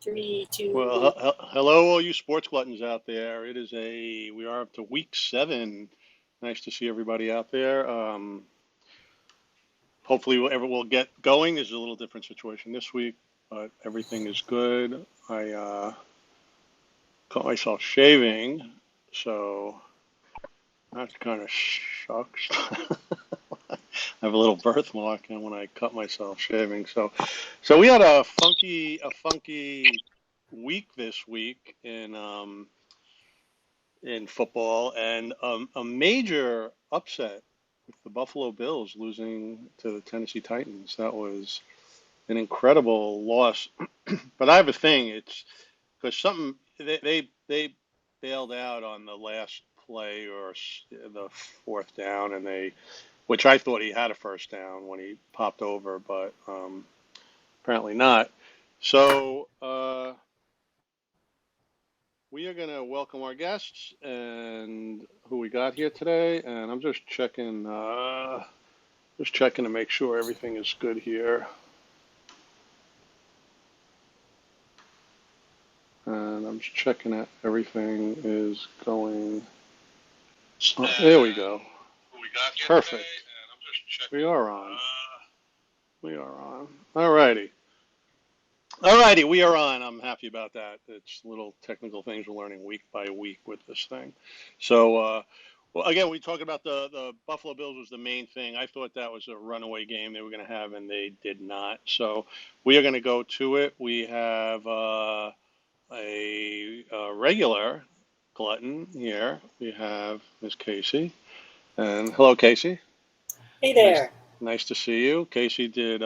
Three, two. Well, hello, all you sports gluttons out there. We are up to week 7. Nice to see everybody out there. Hopefully, we'll get going. There's a little different situation this week, but everything is good. I caught myself shaving, so that kind of sucks. I have a little birthmark, and when I cut myself shaving, so we had a funky week this week in football, and a major upset with the Buffalo Bills losing to the Tennessee Titans. That was an incredible loss. But I have a thing. It's because they bailed out on the last play or the fourth down, which I thought he had a first down when he popped over, but apparently not. So we are going to welcome our guests and who we got here today, and I'm just checking to make sure everything is good here. And I'm just checking that everything is going. Oh, there we go. Perfect. We are on. All righty. We are on. I'm happy about that. It's little technical things we're learning week by week with this thing. So, well, again, we talked about the Buffalo Bills was the main thing. I thought that was a runaway game they were going to have, and they did not. So we are going to go to it. We have a regular glutton here. We have Miss Casey. And hello, Casey. Hey there. Nice to see you. Casey did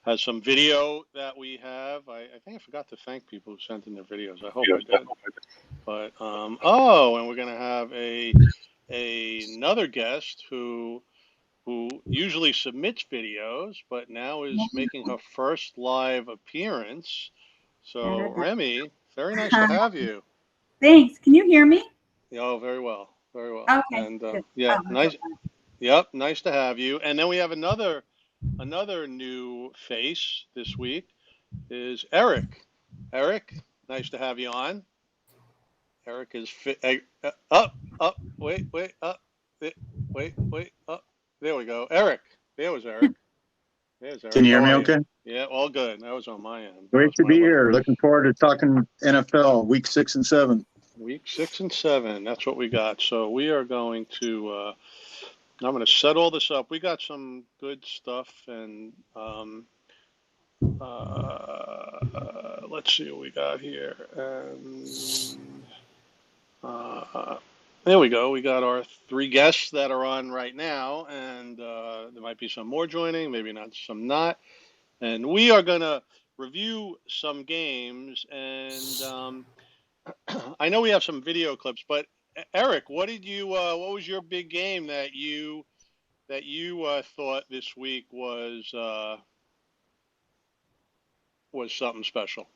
has some video that we have. I think I forgot to thank people who sent in their videos. I hope I did. But and we're gonna have another guest who usually submits videos, but now is making her first live appearance. So Remy, very nice to have you. Thanks. Can you hear me? Oh, very well, very well. Okay. And yeah, nice. Yep, nice to have you. And then we have another new face this week is Eric. Eric, nice to have you on. Eric is fit. Up, wait, up, wait, up. There we go. Eric. There was Eric. There's Eric. Can you hear me okay? Yeah, all good. That was on my end. Great to be here. Looking forward to talking NFL week 6 and 7. Week 6 and 7. That's what we got. So we are going to. I'm going to set all this up. We got some good stuff, and let's see what we got here. And there we go. We got our 3 guests that are on right now, and there might be some more joining, maybe not, some not. And we are going to review some games, and I know we have some video clips, but Eric, what was your big game that you thought this week was something special?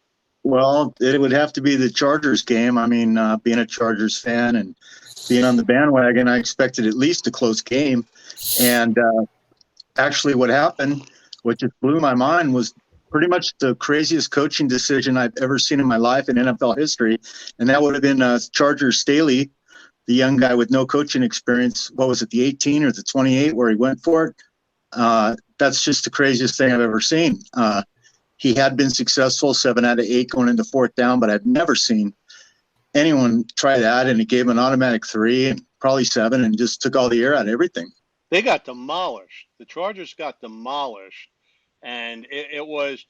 Well, it would have to be the Chargers game. I mean, being a Chargers fan and being on the bandwagon, I expected at least a close game. And actually what happened, what just blew my mind, was pretty much the craziest coaching decision I've ever seen in my life in NFL history. And that would have been Chargers Staley, the young guy with no coaching experience. What was it, the 18 or the 28 where he went for it? That's just the craziest thing I've ever seen. He had been successful 7 out of 8 going into 4th down, but I've never seen anyone try that. And he gave an automatic 3 and probably 7 and just took all the air out of everything. They got demolished. The Chargers got demolished. And it was,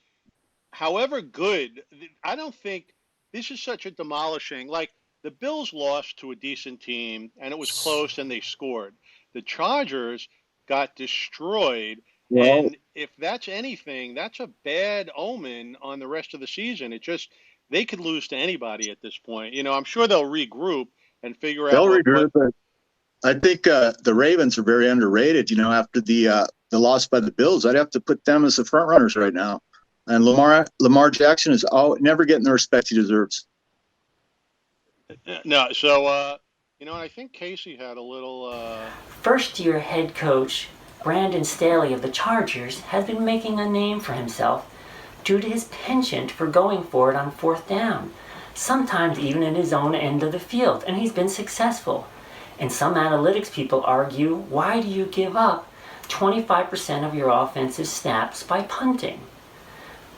however good, I don't think this is such a demolishing, like the Bills lost to a decent team and it was close and they scored. The Chargers got destroyed. Well, and if that's anything, that's a bad omen on the rest of the season. They could lose to anybody at this point. You know, I'm sure they'll regroup and figure out. They'll regroup, but I think the Ravens are very underrated. You know, after the loss by the Bills, I'd have to put them as the front runners right now. And Lamar Jackson is never getting the respect he deserves. No, so you know, I think Casey had a little first-year head coach Brandon Staley of the Chargers has been making a name for himself due to his penchant for going for it on fourth down, sometimes even in his own end of the field, and he's been successful. And some analytics people argue, why do you give up 25% of your offensive snaps by punting?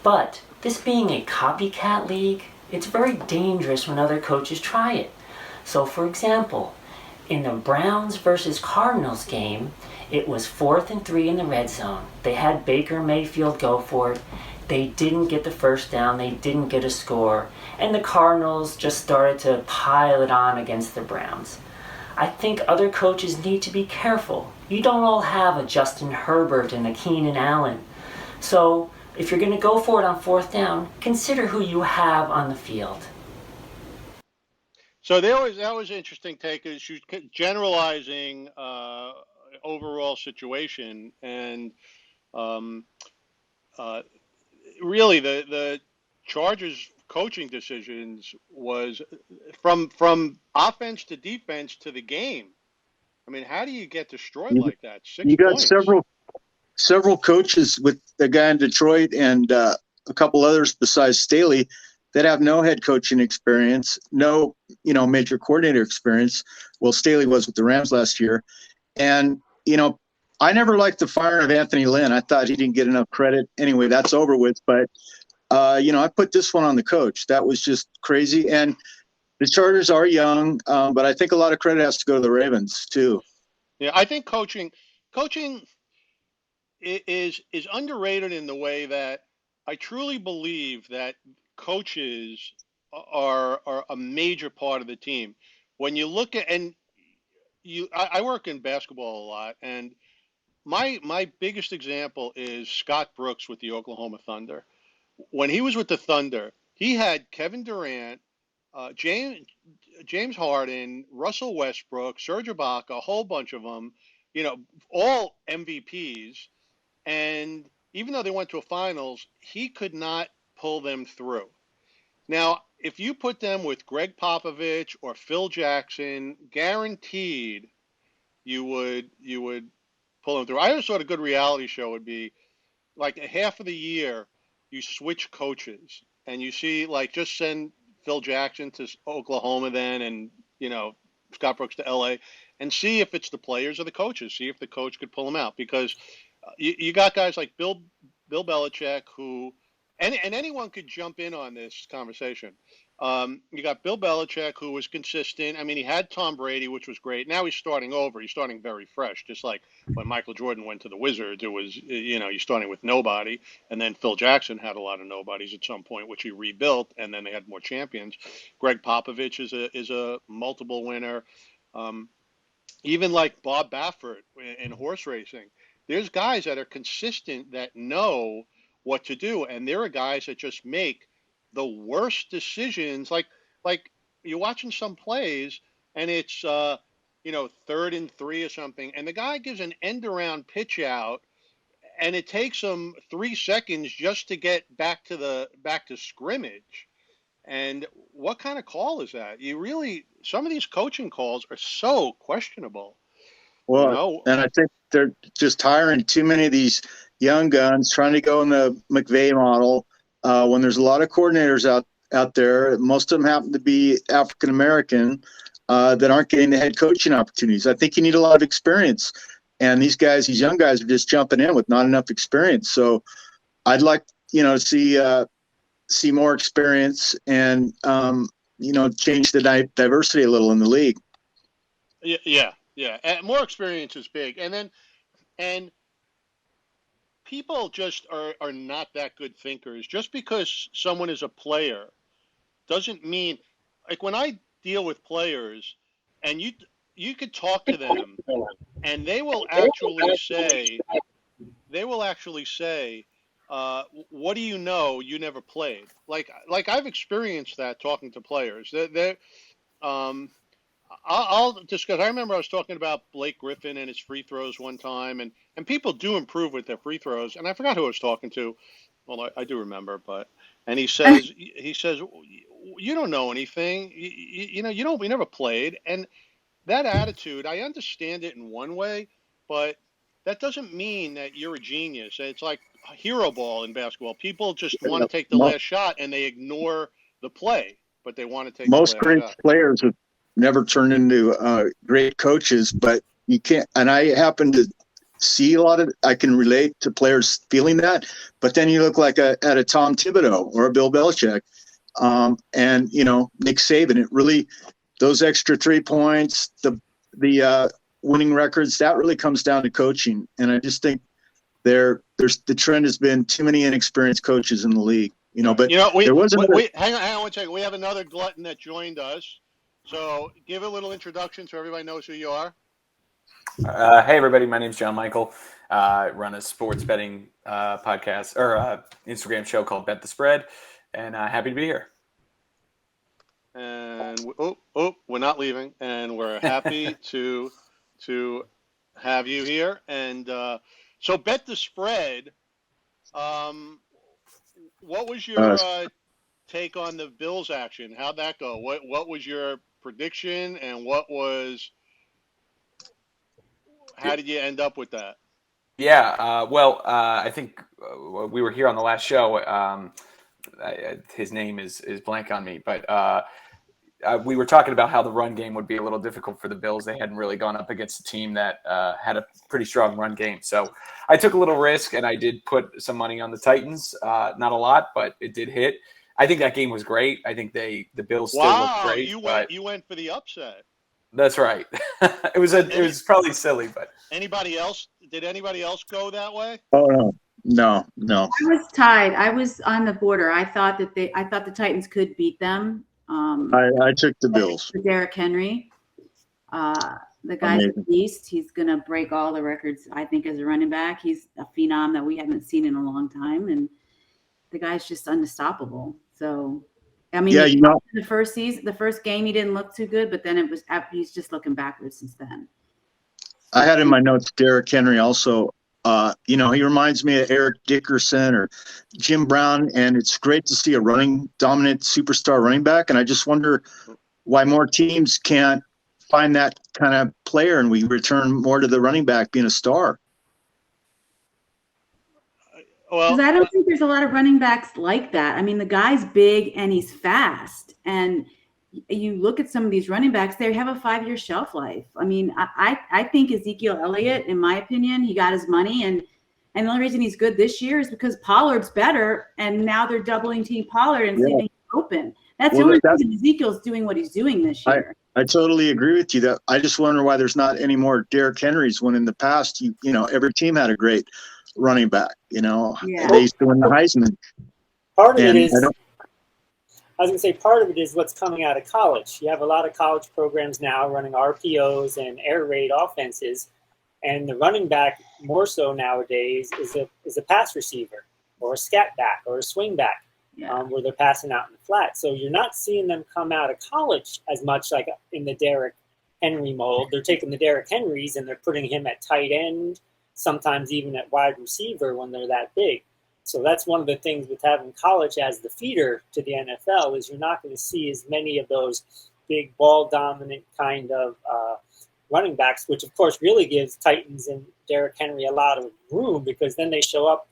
But this being a copycat league, it's very dangerous when other coaches try it. So for example, in the Browns versus Cardinals game, it was 4th and 3 in the red zone. They had Baker Mayfield go for it. They didn't get the first down. They didn't get a score. And the Cardinals just started to pile it on against the Browns. I think other coaches need to be careful. You don't all have a Justin Herbert and a Keenan Allen. So if you're going to go for it on fourth down, consider who you have on the field. So that was an interesting take, is she's generalizing overall situation, and um, really the Chargers coaching decisions was from offense to defense to the game. I mean, how do you get destroyed like that? 6 You got points. several coaches with the guy in Detroit and a couple others besides Staley that have no head coaching experience, no major coordinator experience. Well, Staley was with the Rams last year, and I never liked the firing of Anthony Lynn. I thought he didn't get enough credit. Anyway, that's over with. But I put this one on the coach. That was just crazy. And the Chargers are young, but I think a lot of credit has to go to the Ravens too. Yeah, I think coaching is underrated in the way that I truly believe that coaches are a major part of the team. When you look at, and I work in basketball a lot, and my biggest example is Scott Brooks with the Oklahoma Thunder. When he was with the Thunder, he had Kevin Durant, James Harden, Russell Westbrook, Serge Ibaka, a whole bunch of them, all MVPs. And even though they went to a finals, he could not pull them through. Now, if you put them with Greg Popovich or Phil Jackson, guaranteed you would pull them through. I always thought a good reality show would be like a half of the year you switch coaches and you see, like, just send Phil Jackson to Oklahoma then, and Scott Brooks to LA, and see if it's the players or the coaches. See if the coach could pull them out, because you got guys like Bill Belichick, who and anyone could jump in on this conversation. You got Bill Belichick, who was consistent. I mean, he had Tom Brady, which was great. Now he's starting over. He's starting very fresh, just like when Michael Jordan went to the Wizards. It was, you're starting with nobody. And then Phil Jackson had a lot of nobodies at some point, which he rebuilt, and then they had more champions. Greg Popovich is a multiple winner. Even like Bob Baffert in horse racing. There's guys that are consistent that know what to do, and there are guys that just make the worst decisions. Like you're watching some plays, and it's 3rd and 3 or something, and the guy gives an end around pitch out, and it takes him 3 seconds just to get back to scrimmage. And what kind of call is that? Some of these coaching calls are so questionable. Well, and I think they're just hiring too many of these young guns, trying to go in the McVay model. When there's a lot of coordinators out there, most of them happen to be African American that aren't getting the head coaching opportunities. I think you need a lot of experience, and these young guys, are just jumping in with not enough experience. So I'd like to see more experience and change the diversity a little in the league. Yeah. And more experience is big, and people just are not that good thinkers. Just because someone is a player doesn't mean, like, when I deal with players, and you could talk to them, and they will actually say, what do you know? You never played. Like I've experienced that talking to players. Um, I'll discuss. I remember I was talking about Blake Griffin and his free throws one time, and people do improve with their free throws. And I forgot who I was talking to. Well, I do remember, and he says, you don't know anything. We never played. And that attitude, I understand it in one way, but that doesn't mean that you're a genius. It's like hero ball in basketball. People just want Yeah. to take the last shot and they ignore the play, but they want to take the Most last great shot. players have never turned into great coaches, but you can't. And I happen to see a lot of. I can relate to players feeling that, but then you look like at a Tom Thibodeau or a Bill Belichick, and Nick Saban. It really those extra 3 points, the winning records, that really comes down to coaching. And I just think there's the trend has been too many inexperienced coaches in the league. But there was another. Hang on 1 second. We have another glutton that joined us. So give a little introduction so everybody knows who you are. Hey, everybody. My name's John Michael. I run a sports betting podcast or Instagram show called Bet the Spread, and happy to be here. And we're not leaving, and we're happy to have you here. And so Bet the Spread. What was your take on the Bills action? How'd that go? What was your prediction, and how did you end up with that? Yeah, I think we were here on the last show. His name is blank on me, but we were talking about how the run game would be a little difficult for the Bills. They hadn't really gone up against a team that had a pretty strong run game. So I took a little risk, and I did put some money on the Titans. Not a lot, but it did hit. I think that game was great. I think the Bills still looked great. You went for the upset. That's right. It was probably silly, but anybody else? Did anybody else go that way? Oh no. I was tied. I was on the border. I thought the Titans could beat them. I took the Bills. Derrick Henry, the guy's a beast. He's gonna break all the records. I think as a running back, he's a phenom that we haven't seen in a long time, and the guy's just unstoppable. So, I mean, the first game he didn't look too good, but then he's just looking backwards since then. I had in my notes Derrick Henry also. He reminds me of Eric Dickerson or Jim Brown, and it's great to see a dominant superstar running back. And I just wonder why more teams can't find that kind of player, and we return more to the running back being a star. Well, I don't think there's a lot of running backs like that. I mean, the guy's big and he's fast, and you look at some of these running backs, they have a 5-year shelf life. I mean, I think Ezekiel Elliott, in my opinion, he got his money, and the only reason he's good this year is because Pollard's better, and now they're doubling team Pollard and leaving him open. That's the only reason Ezekiel's doing what he's doing this year. I totally agree with you. That I just wonder why there's not any more Derrick Henrys when in the past, every team had a great running back. They used to win the Heisman. Part of it is. I was going to say part of it is what's coming out of college. You have a lot of college programs now running RPOs and air raid offenses, and the running back more so nowadays is a pass receiver or a scat back or a swing back, where they're passing out in the flat. So you're not seeing them come out of college as much like in the Derrick Henry mold. They're taking the Derrick Henrys and they're putting him at tight end, sometimes even at wide receiver when they're that big. So that's one of the things with having college as the feeder to the NFL is you're not going to see as many of those big ball dominant kind of running backs, which of course really gives Titans and Derrick Henry a lot of room because then they show up,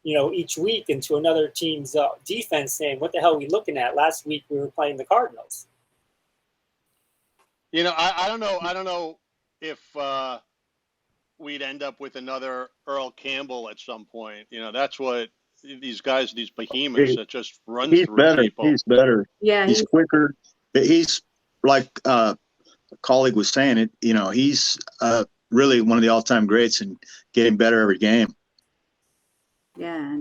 each week into another team's defense saying, what the hell are we looking at? Last week we were playing the Cardinals. I don't know if we'd end up with another Earl Campbell at some point. That's what these guys, these behemoths that just run through people. He's better. Yeah, he's quicker. He's like a colleague was saying it. He's really one of the all-time greats and getting better every game. Yeah,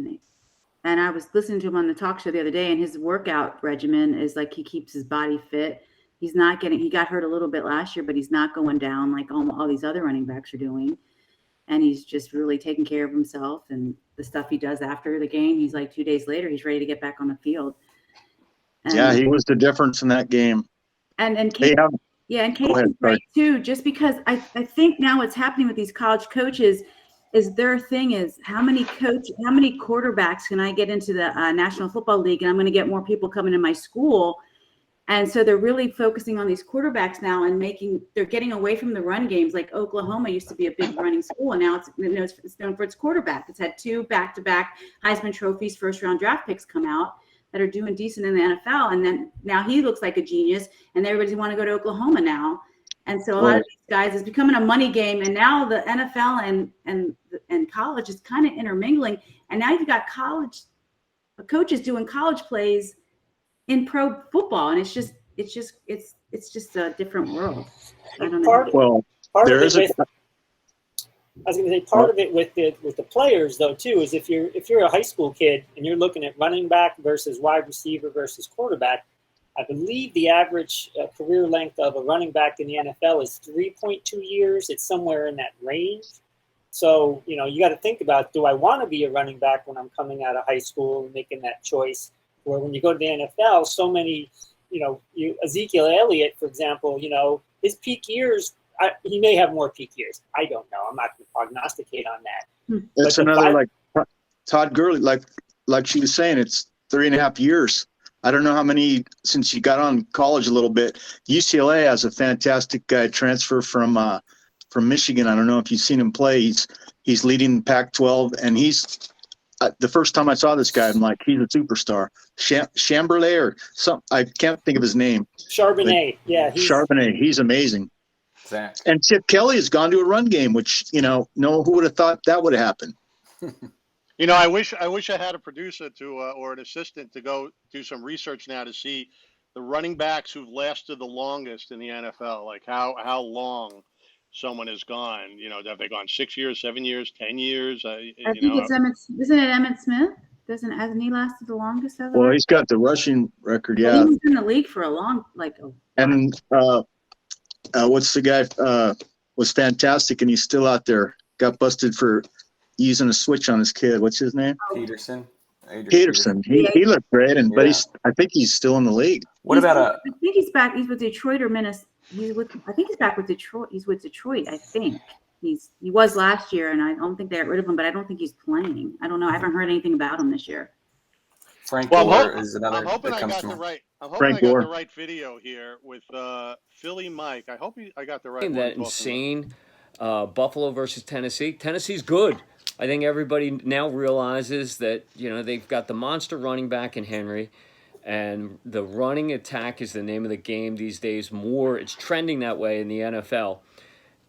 and I was listening to him on the talk show the other day, and his workout regimen is like he keeps his body fit. He got hurt a little bit last year, but he's not going down like all these other running backs are doing. And he's just really taking care of himself and the stuff he does after the game. He's like 2 days later, he's ready to get back on the field. And, he was the difference in that game. And Casey's right too, just because I think now what's happening with these college coaches is their thing is how many quarterbacks can I get into the National Football League, and I'm going to get more people coming to my school. And so they're really focusing on these quarterbacks now and they're getting away from the run games. Like Oklahoma used to be a big running school, and now it's known for its quarterback. It's had 2 back-to-back Heisman trophies, first-round draft picks come out that are doing decent in the NFL. And then now he looks like a genius, and everybody's want to go to Oklahoma now. And so a lot of these guys, it's becoming a money game. And now the NFL and college is kind of intermingling. And now you've got college coaches doing college plays in pro football, and it's just a different world. I don't know. I was going to say part of it with the players though too is if you're a high school kid and you're looking at running back versus wide receiver versus quarterback, I believe the average career length of a running back in the NFL is 3.2 years. It's somewhere in that range. So you got to think about, do I want to be a running back when I'm coming out of high school and making that choice? Where when you go to the NFL, so many, Ezekiel Elliott, for example, his peak years, he may have more peak years. I don't know. I'm not going to prognosticate on that. That's another like Todd Gurley, like she was saying, it's 3.5 years. I don't know how many since you got on college a little bit. UCLA has a fantastic guy transfer from Michigan. I don't know if you've seen him play. He's leading Pac-12, and he's. The first time I saw this guy, I'm like, he's a superstar. Chamberlain or something. I can't think of his name. Charbonnet. Charbonnet. He's amazing. Exactly. And Chip Kelly has gone to a run game, which, who would have thought that would have happened? I wish I had a producer or an assistant to go do some research now to see the running backs who've lasted the longest in the NFL, like how long someone has gone. Have they gone 6 years, 7 years, 10 years? I think it's isn't it Emmitt Smith? Hasn't he lasted the longest ever? Well, he's got the rushing record, yeah. Well, he was in the league for a long, And what's the guy was fantastic, and he's still out there. Got busted for using a switch on his kid. What's his name? Peterson. He looked great, but I think he's still in the league. I think he's back. He's with Detroit or Minnesota. I think he's back with Detroit. He's with Detroit. I think he was last year, and I don't think they got rid of him. But I don't think he's playing. I don't know. I haven't heard anything about him this year. Frank Gore is another. I'm hoping I got the right video here with Philly Mike. I hope I got the right one. That insane Buffalo versus Tennessee. Tennessee's good. I think everybody now realizes that they've got the monster running back in Henry. And the running attack is the name of the game these days. It's trending that way in the NFL.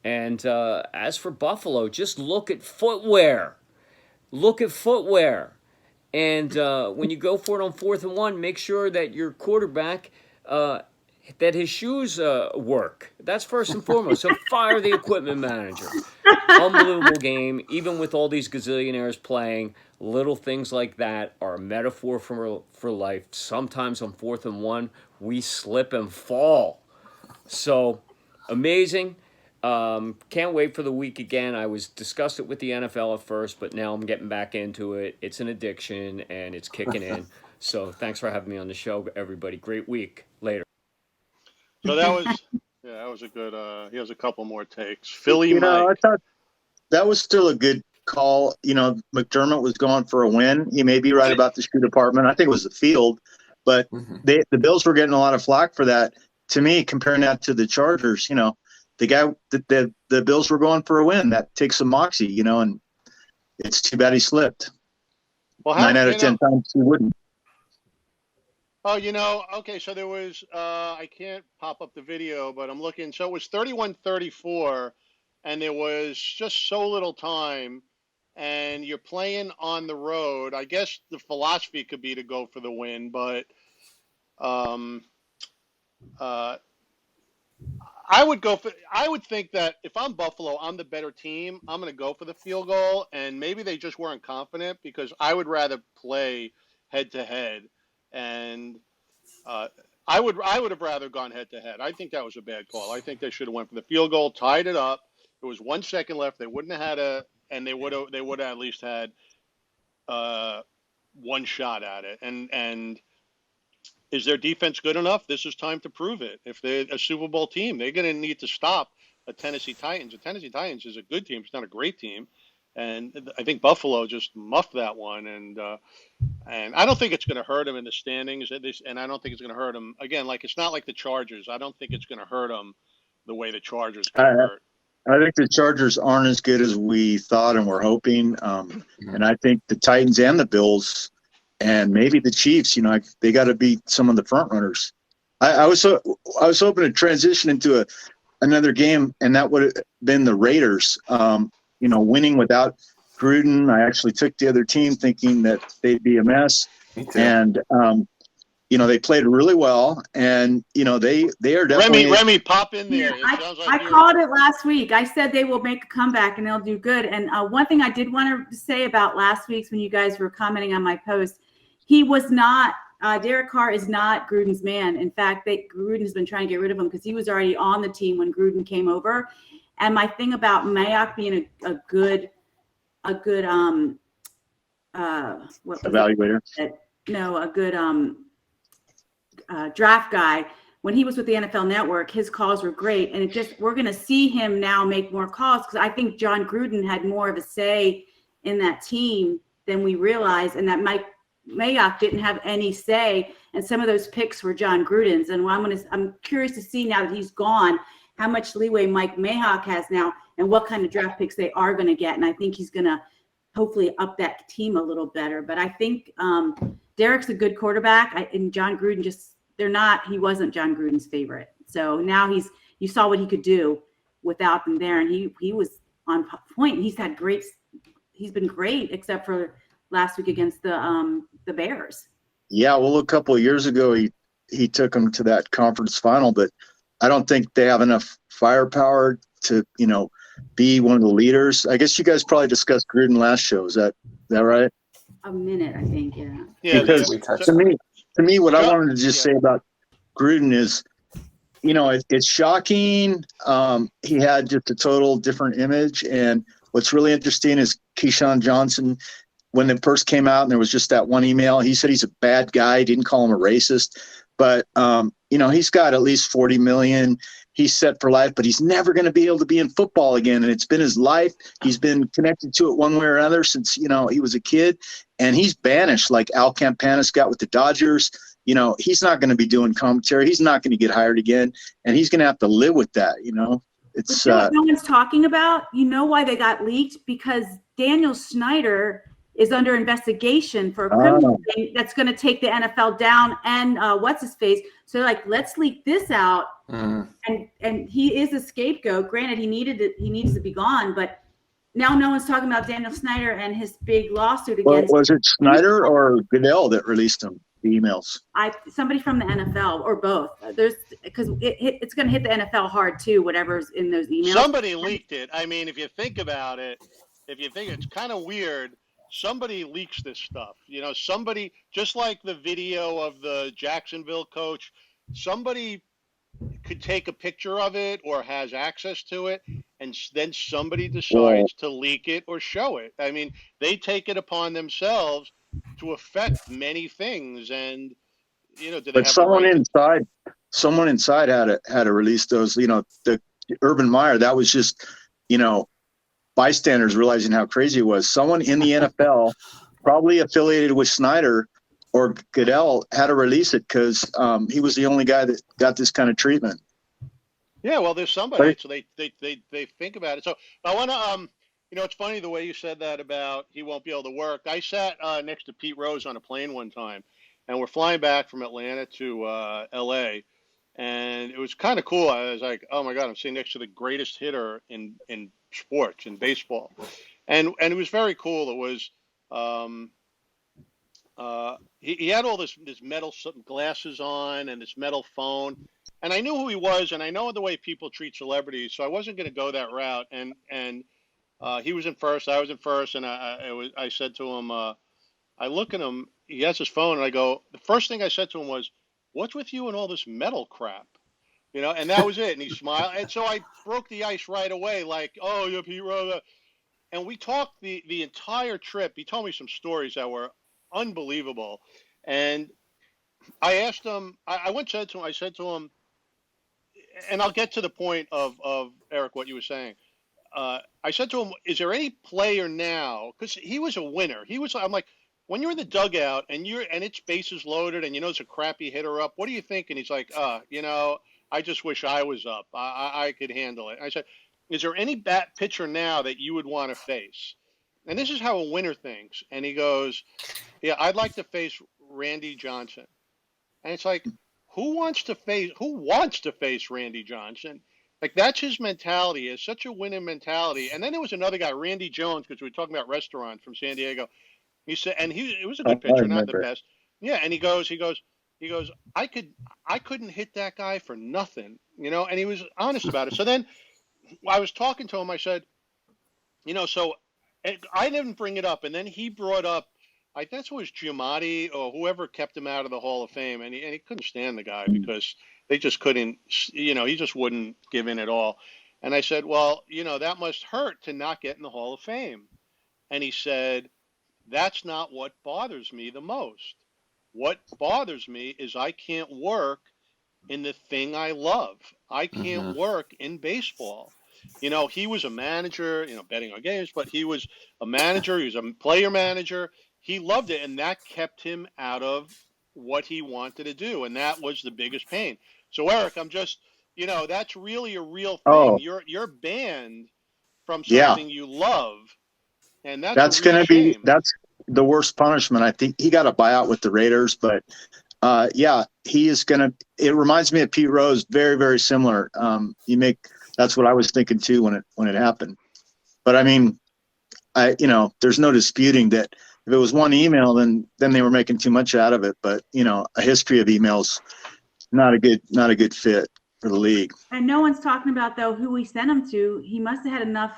And as for Buffalo, just look at footwear. And when you go for it on 4th and 1, make sure that your quarterback, that his shoes work. That's first and foremost. So fire the equipment manager. Unbelievable game. Even with all these gazillionaires playing, little things like that are a metaphor for life. Sometimes on 4th and 1, we slip and fall. So amazing. Can't wait for the week again. I was discussed it with the NFL at first, but now I'm getting back into it. It's an addiction, and it's kicking in. So thanks for having me on the show, everybody. Great week. Later. So that was a good. He has a couple more takes. Philly Mike. I thought that was still a good call. McDermott was going for a win. He may be right about the shoe department. I think it was the field, but the Bills were getting a lot of flack for that. To me, comparing that to the Chargers, the guy the Bills were going for a win. That takes some moxie, and it's too bad he slipped. Well, 9 out of 10 times he wouldn't. Oh, okay, so there was, I can't pop up the video, but I'm looking. So it was 31-34, and there was just so little time, and you're playing on the road. I guess the philosophy could be to go for the win, but I would think that if I'm Buffalo, I'm the better team. I'm going to go for the field goal, and maybe they just weren't confident because I would rather play head to head. And I would have rather gone head to head. I think that was a bad call. I think they should have went for the field goal, tied it up. There was 1 second left. They wouldn't have had and they would have at least had one shot at it. And is their defense good enough? This is time to prove it. If they're a Super Bowl team, they're going to need to stop a Tennessee Titans. The Tennessee Titans is a good team. It's not a great team. And I think Buffalo just muffed that one. And And I don't think it's going to hurt him in the standings, and I don't think it's going to hurt him again. Like it's not like the Chargers. I don't think it's going to hurt him the way the Chargers got hurt. I think the Chargers aren't as good as we thought and were hoping, and I think the Titans and the Bills, and maybe the Chiefs. They got to beat some of the front runners. I was hoping to transition into another game, and that would have been the Raiders. Winning without Gruden. I actually took the other team thinking that they'd be a mess. Me too. And, they played really well. And, they are definitely. Remy, pop in there. Yeah, I called it last week. I said they will make a comeback and they'll do good. And one thing I did want to say about last week's when you guys were commenting on my post, he was not. Derek Carr is not Gruden's man. In fact, Gruden has been trying to get rid of him because he was already on the team when Gruden came over. And my thing about Mayock being a good evaluator. A good draft guy. When he was with the NFL Network, his calls were great, and we're going to see him now make more calls because I think John Gruden had more of a say in that team than we realized, and that Mike Mayock didn't have any say, and some of those picks were John Gruden's. And I'm curious to see now that he's gone, how much leeway Mike Mayock has now and what kind of draft picks they are going to get. And I think he's going to hopefully up that team a little better. But I think Derek's a good quarterback. And John Gruden he wasn't John Gruden's favorite. So now you saw what he could do without them there. And he was on point. He's been great except for last week against the Bears. Yeah, well, a couple of years ago, he took them to that conference final, but I don't think they have enough firepower to, be one of the leaders. I guess you guys probably discussed Gruden last show. Is that right? A minute, I think, yeah. Yeah, because to me, what I wanted to just say about Gruden is, it's shocking. He had just a total different image. And what's really interesting is Keyshawn Johnson, when it first came out and there was just that one email, he said he's a bad guy. He didn't call him a racist. But, he's got at least $40 million. He's set for life, but he's never going to be able to be in football again. And it's been his life. He's been connected to it one way or another since, he was a kid. And he's banished like Al Campanis got with the Dodgers. He's not going to be doing commentary. He's not going to get hired again. And he's going to have to live with that, It's no one's talking about, why they got leaked? Because Daniel Snyder is under investigation for a criminal thing that's going to take the NFL down and what's his face. So let's leak this out. And he is a scapegoat. Granted, he needs to be gone, but now no one's talking about Daniel Snyder and his big lawsuit against. Was it Snyder or Goodell that released him, the emails? Somebody from the NFL or both. Because it's going to hit the NFL hard too, whatever's in those emails. Somebody leaked it. I mean, if you think about it, it's kind of weird. Somebody leaks this stuff. Somebody, just like the video of the Jacksonville coach, somebody could take a picture of it or has access to it, and then somebody decides to leak it or show it. I mean, they take it upon themselves to affect many things. And, but someone inside had to release those, the Urban Meyer, that was just, bystanders realizing how crazy it was. Someone in the NFL, probably affiliated with Snyder or Goodell, had to release it because he was the only guy that got this kind of treatment. Yeah, well, there's somebody, so they think about it. So I want to, it's funny the way you said that about he won't be able to work. I sat next to Pete Rose on a plane one time, and we're flying back from Atlanta to L.A., and it was kind of cool. I was like, oh my God, I'm sitting next to the greatest hitter in sports, in baseball. And it was very cool. It was, he had all this metal glasses on and this metal phone. And I knew who he was, and I know the way people treat celebrities, so I wasn't going to go that route. And he was in first, I was in first, and I said to him, I look at him, he has his phone, and I go, the first thing I said to him was, what's with you and all this metal crap? And that was it. And he smiled. And so I broke the ice right away, like, oh, you're Pete Rose. And we talked the entire trip. He told me some stories that were unbelievable. And I asked him, I said to him, and I'll get to the point of Eric, what you were saying. I said to him, is there any player now, because he was a winner. I'm like, when you're in the dugout and it's bases loaded and it's a crappy hitter up, what do you think? And he's like, I just wish I was up. I could handle it. I said, is there any pitcher now that you would want to face? And this is how a winner thinks. And he goes, yeah, I'd like to face Randy Johnson. And it's like, who wants to face Randy Johnson? Like, that's his mentality. It's such a winning mentality. And then there was another guy, Randy Jones, because we were talking about restaurants from San Diego. He said, and it was a good pitcher, not the best. Yeah, and he goes, I couldn't hit that guy for nothing, and he was honest about it. So then I was talking to him. I said, so I didn't bring it up, and then he brought up, I guess it was Giamatti or whoever kept him out of the Hall of Fame, and he couldn't stand the guy because they just couldn't, he just wouldn't give in at all. And I said, well, that must hurt to not get in the Hall of Fame. And he said, that's not what bothers me the most. What bothers me is I can't work in the thing I love. I can't work in baseball. He was a manager, betting on games, but he was a manager. He was a player manager. He loved it, and that kept him out of what he wanted to do, and that was the biggest pain. So, Eric, I'm just, that's really a real thing. Oh, You're banned from something you love, and that's a real going to be shame. that's the worst punishment. I think he got a buyout with the Raiders, but he is going to. It reminds me of Pete Rose, very, very similar. That's what I was thinking too when it happened. But I mean, there's no disputing that if it was one email, then they were making too much out of it. But a history of emails, not a good fit for the league. And no one's talking about though who we sent him to. He must have had enough.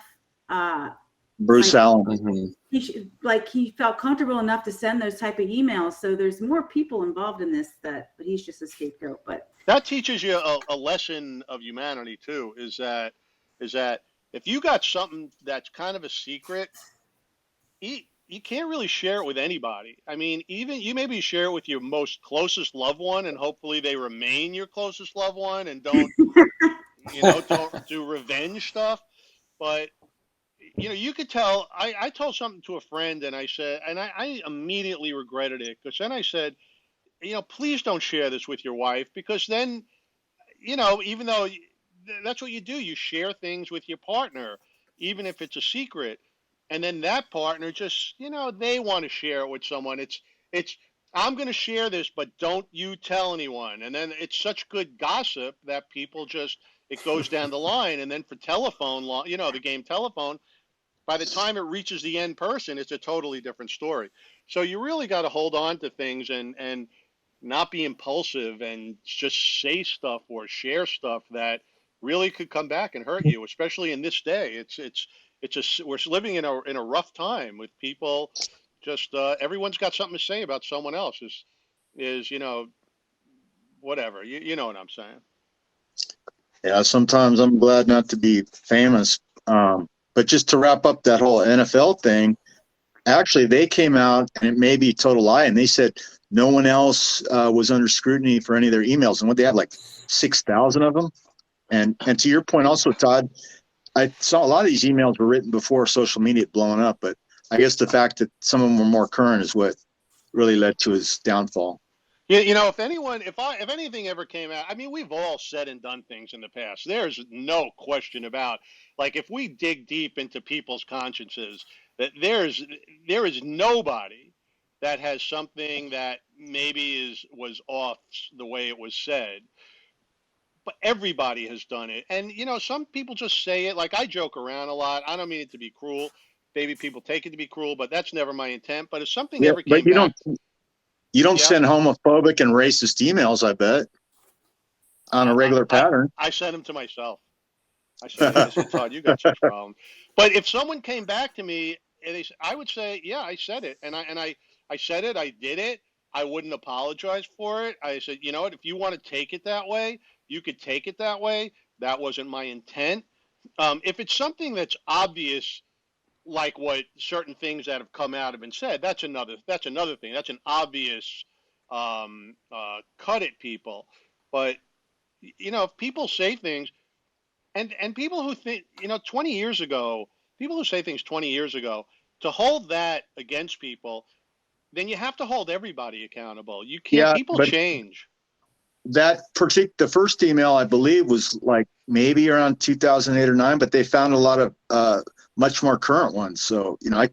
Bruce Allen. He felt comfortable enough to send those type of emails. So there's more people involved in this but he's just a scapegoat. But that teaches you a lesson of humanity too. Is that if you got something that's kind of a secret, you can't really share it with anybody. I mean, even you maybe share it with your most closest loved one, and hopefully they remain your closest loved one and don't don't do revenge stuff. But you could tell. I told something to a friend, and I said, and I immediately regretted it, because then I said, please don't share this with your wife, because then, even though that's what you do, you share things with your partner, even if it's a secret, and then that partner just, they want to share it with someone. It's I'm going to share this, but don't you tell anyone, and then it's such good gossip that people just, it goes down the line, and then for telephone law, the game telephone. By the time it reaches the end person, it's a totally different story. So you really got to hold on to things and not be impulsive and just say stuff or share stuff that really could come back and hurt you, especially in this day. We're living in a rough time with people. Just everyone's got something to say about someone else. Is whatever. You know what I'm saying? Yeah. Sometimes I'm glad not to be famous. But just to wrap up that whole NFL thing, actually they came out, and it may be a total lie, and they said no one else was under scrutiny for any of their emails. And what they had, like 6,000 of them. And to your point also, Todd, I saw a lot of these emails were written before social media had blown up, but I guess the fact that some of them were more current is what really led to his downfall. Yeah, if anything ever came out, I mean, we've all said and done things in the past. There's no question about, like, if we dig deep into people's consciences, that there is nobody that has something that maybe was off the way it was said. But everybody has done it. And, some people just say it. Like, I joke around a lot. I don't mean it to be cruel. Maybe people take it to be cruel, but that's never my intent. But if something ever came back. You don't send homophobic and racist emails, I bet, on a regular pattern. I send them to myself. I said, Todd, you got such problems. But if someone came back to me, and I would say, yeah, I said it. And I said it. I did it. I wouldn't apologize for it. I said, you know what? If you want to take it that way, you could take it that way. That wasn't my intent. If it's something that's obvious, like what certain things that have come out have been said, that's another thing. That's an obvious cut at people. But if people say things, and people who think 20 years ago, people who say things 20 years ago, to hold that against people, then you have to hold everybody accountable. You can't. Yeah, People but change. the first email, I believe, was like maybe around 2008 or 9, but they found a lot of much more current ones. So, you know, if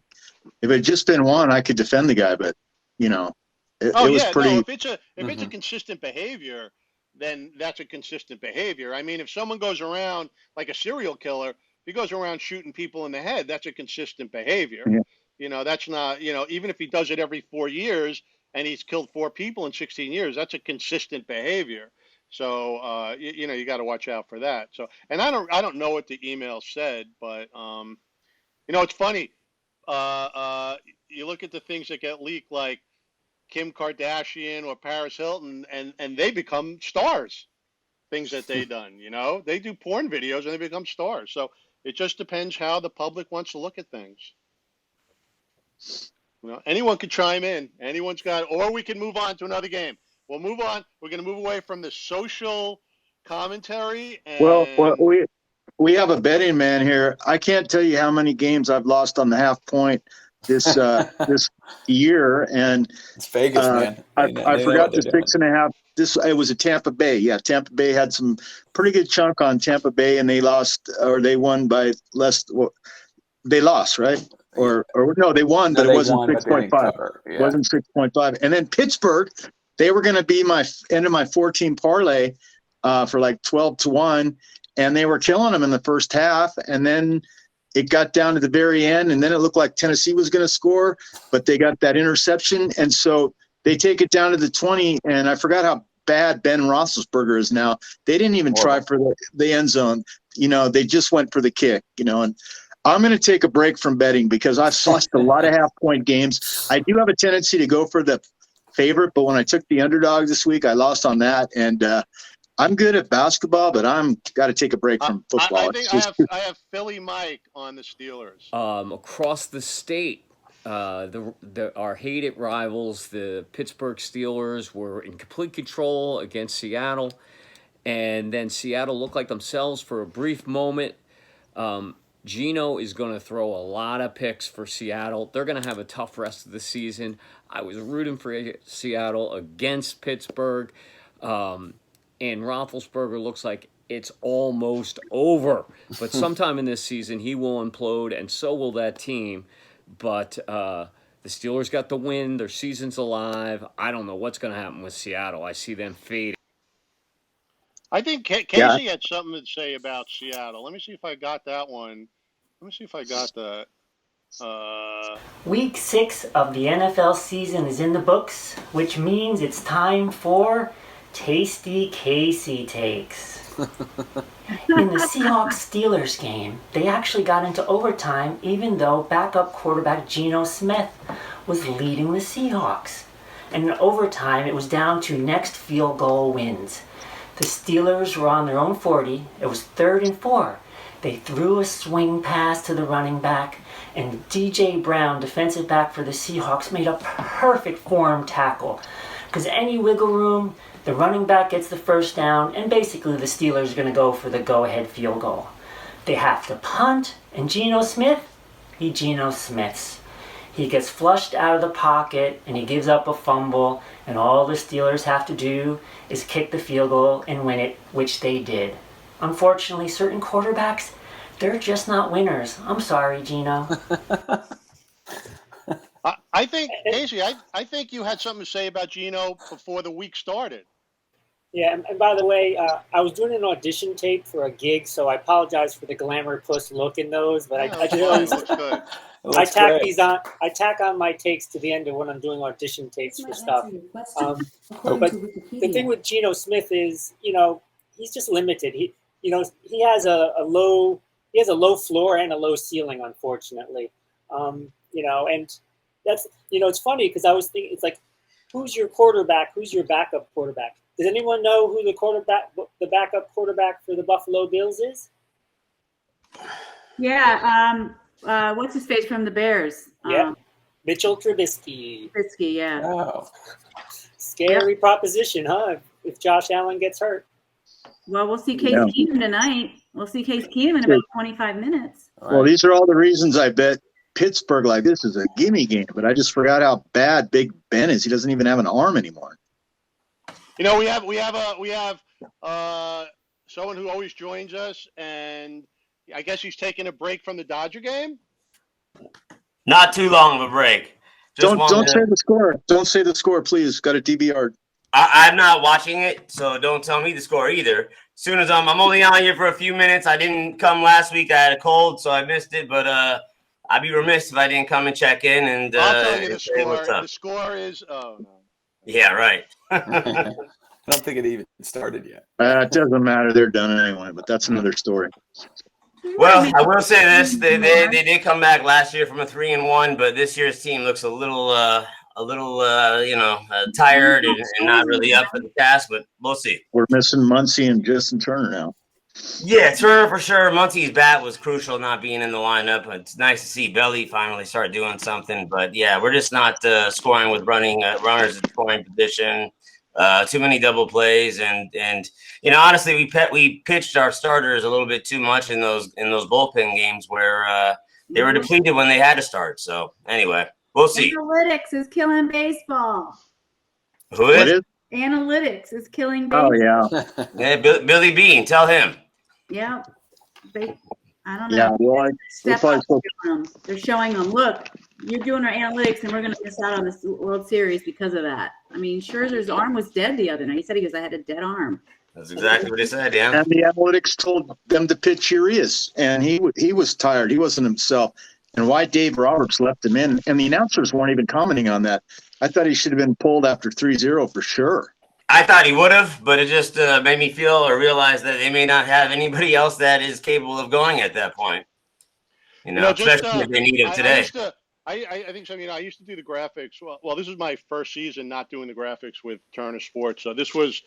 it had just been one, I could defend the guy, but you know, it was pretty. No, if it's a consistent behavior, then that's a consistent behavior. I mean, if someone goes around like a serial killer, if he goes around shooting people in the head, that's a consistent behavior. Yeah. You know, that's not, you know, even if he does it every 4 years and he's killed 4 people in 16 years, that's a consistent behavior. So, you know, you got to watch out for that. So, and I don't know what the email said, but, you know, it's funny. You look at the things that get leaked, like Kim Kardashian or Paris Hilton, and they become stars. Things that they done, you know, they do porn videos and they become stars. So it just depends how the public wants to look at things. You know, anyone could chime in. Anyone's got, or we can move on to another game. We'll move on. We're going to move away from the social commentary. And Well, we have a betting man here. I can't tell you how many games I've lost on the half point this this year, and It's Vegas, man. I forgot the 6.5. It was a Tampa Bay. Yeah, Tampa Bay had some pretty good chunk on Tampa Bay, and they lost, or they won by less. Well, they lost, right? Or no, they won, but it wasn't 6.5. Yeah. It wasn't 6.5. And then Pittsburgh, they were going to be my end of my 14 parlay for like 12-1, and they were killing them in the first half, and then it got down to the very end, and then it looked like Tennessee was going to score, but they got that interception, and so they take it down to the 20, and I forgot how bad Ben Roethlisberger is now. They didn't even try for the end zone. You know, they just went for the kick, you know, and I'm going to take a break from betting because I've lost a lot of half-point games. I do have a tendency to go for the favorite, but when I took the underdog this week, I lost on that, and I'm good at basketball, but I'm got to take a break from football. I think I have Philly Mike on the Steelers. Across the state, our hated rivals, the Pittsburgh Steelers, were in complete control against Seattle, and then Seattle looked like themselves for a brief moment. Geno is going to throw a lot of picks for Seattle. They're going to have a tough rest of the season. I was rooting for Seattle against Pittsburgh. And Roethlisberger looks like it's almost over. But sometime in this season, he will implode, and so will that team. But the Steelers got the win. Their season's alive. I don't know what's going to happen with Seattle. I see them fading. I think Casey had something to say about Seattle. Let me see if I got that one. Let me see if I got that. Week 6 of the NFL season is in the books, which means it's time for Tasty Casey Takes. In the Seahawks-Steelers game, they actually got into overtime even though backup quarterback Geno Smith was leading the Seahawks. And in overtime, it was down to next field goal wins. The Steelers were on their own 40. It was 3rd and 4. They threw a swing pass to the running back, and D.J. Brown, defensive back for the Seahawks, made a perfect form tackle. Because any wiggle room, the running back gets the first down, and basically the Steelers are going to go for the go-ahead field goal. They have to punt, and Geno Smith, he Geno Smiths. He gets flushed out of the pocket, and he gives up a fumble, and all the Steelers have to do is kick the field goal and win it, which they did. Unfortunately, certain quarterbacks, they're just not winners. I'm sorry, Geno. I think, Casey, I think you had something to say about Geno before the week started. Yeah, and by the way, I was doing an audition tape for a gig, so I apologize for the glamour puss look in those. But I just always looks good. I tack these on. I tack on my takes to the end of when I'm doing audition tapes for stuff. But the thing with Geno Smith is, you know, he's just limited. He has a low floor and a low ceiling, unfortunately. You know, and that's, you know, it's funny because I was thinking, it's like, who's your quarterback? Who's your backup quarterback? Does anyone know who the backup quarterback for the Buffalo Bills is? Yeah. What's his face from the Bears? Yeah. Mitchell Trubisky. Trubisky, yeah. Oh. Scary proposition, huh? If Josh Allen gets hurt. Well, we'll see Case Keenum tonight. We'll see Case Keenum in about 25 minutes. Well, these are all the reasons I bet Pittsburgh like this is a gimme game, but I just forgot how bad Big Ben is. He doesn't even have an arm anymore. We have someone who always joins us, and I guess he's taking a break from the Dodger game. Not too long of a break. Don't say the score. Don't say the score, please. Got a DVR. I'm not watching it, so don't tell me the score either. As soon as I'm only on here for a few minutes. I didn't come last week. I had a cold, so I missed it. But I'd be remiss if I didn't come and check in. And I'll tell you the say what's score. up. The score is Yeah, right. I don't think it even started yet. It doesn't matter. They're done anyway, but that's another story. Well, I will say this: they did come back last year from a 3-1, but this year's team looks a little tired and not really up for the task. But we'll see. We're missing Muncy and Justin Turner now. Yeah, Turner for sure. Muncy's bat was crucial not being in the lineup. It's nice to see Belly finally start doing something. But yeah, we're just not scoring with runners at scoring position. Too many double plays, and honestly, we pitched our starters a little bit too much in those bullpen games where they were depleted when they had to start. So anyway, we'll see. Analytics is killing baseball. Who is? Analytics is killing baseball. Oh yeah, Yeah, Billy Bean. Tell him. Yeah. I don't know. yeah. Well, Step up to them. They're showing them, look, you're doing our analytics, and we're going to miss out on this World Series because of that. I mean, Scherzer's arm was dead the other night. He said I had a dead arm. That's exactly what he said, yeah. And the analytics told them to pitch Urias, and he was tired. He wasn't himself. And why Dave Roberts left him in, and the announcers weren't even commenting on that. I thought he should have been pulled after 3-0 for sure. I thought he would have, but it just made me feel or realize that they may not have anybody else that is capable of going at that point. Especially if they need him today. I think so. I used to do the graphics. Well, this was my first season not doing the graphics with Turner Sports. So this was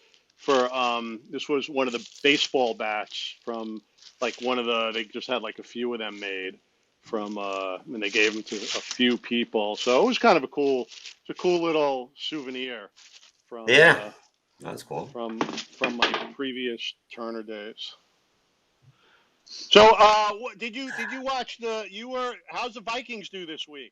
one of the baseball bats from they just had like a few of them made from and they gave them to a few people. So it was kind of a cool little souvenir from that's cool. From my previous Turner days. So, did you watch how's the Vikings do this week?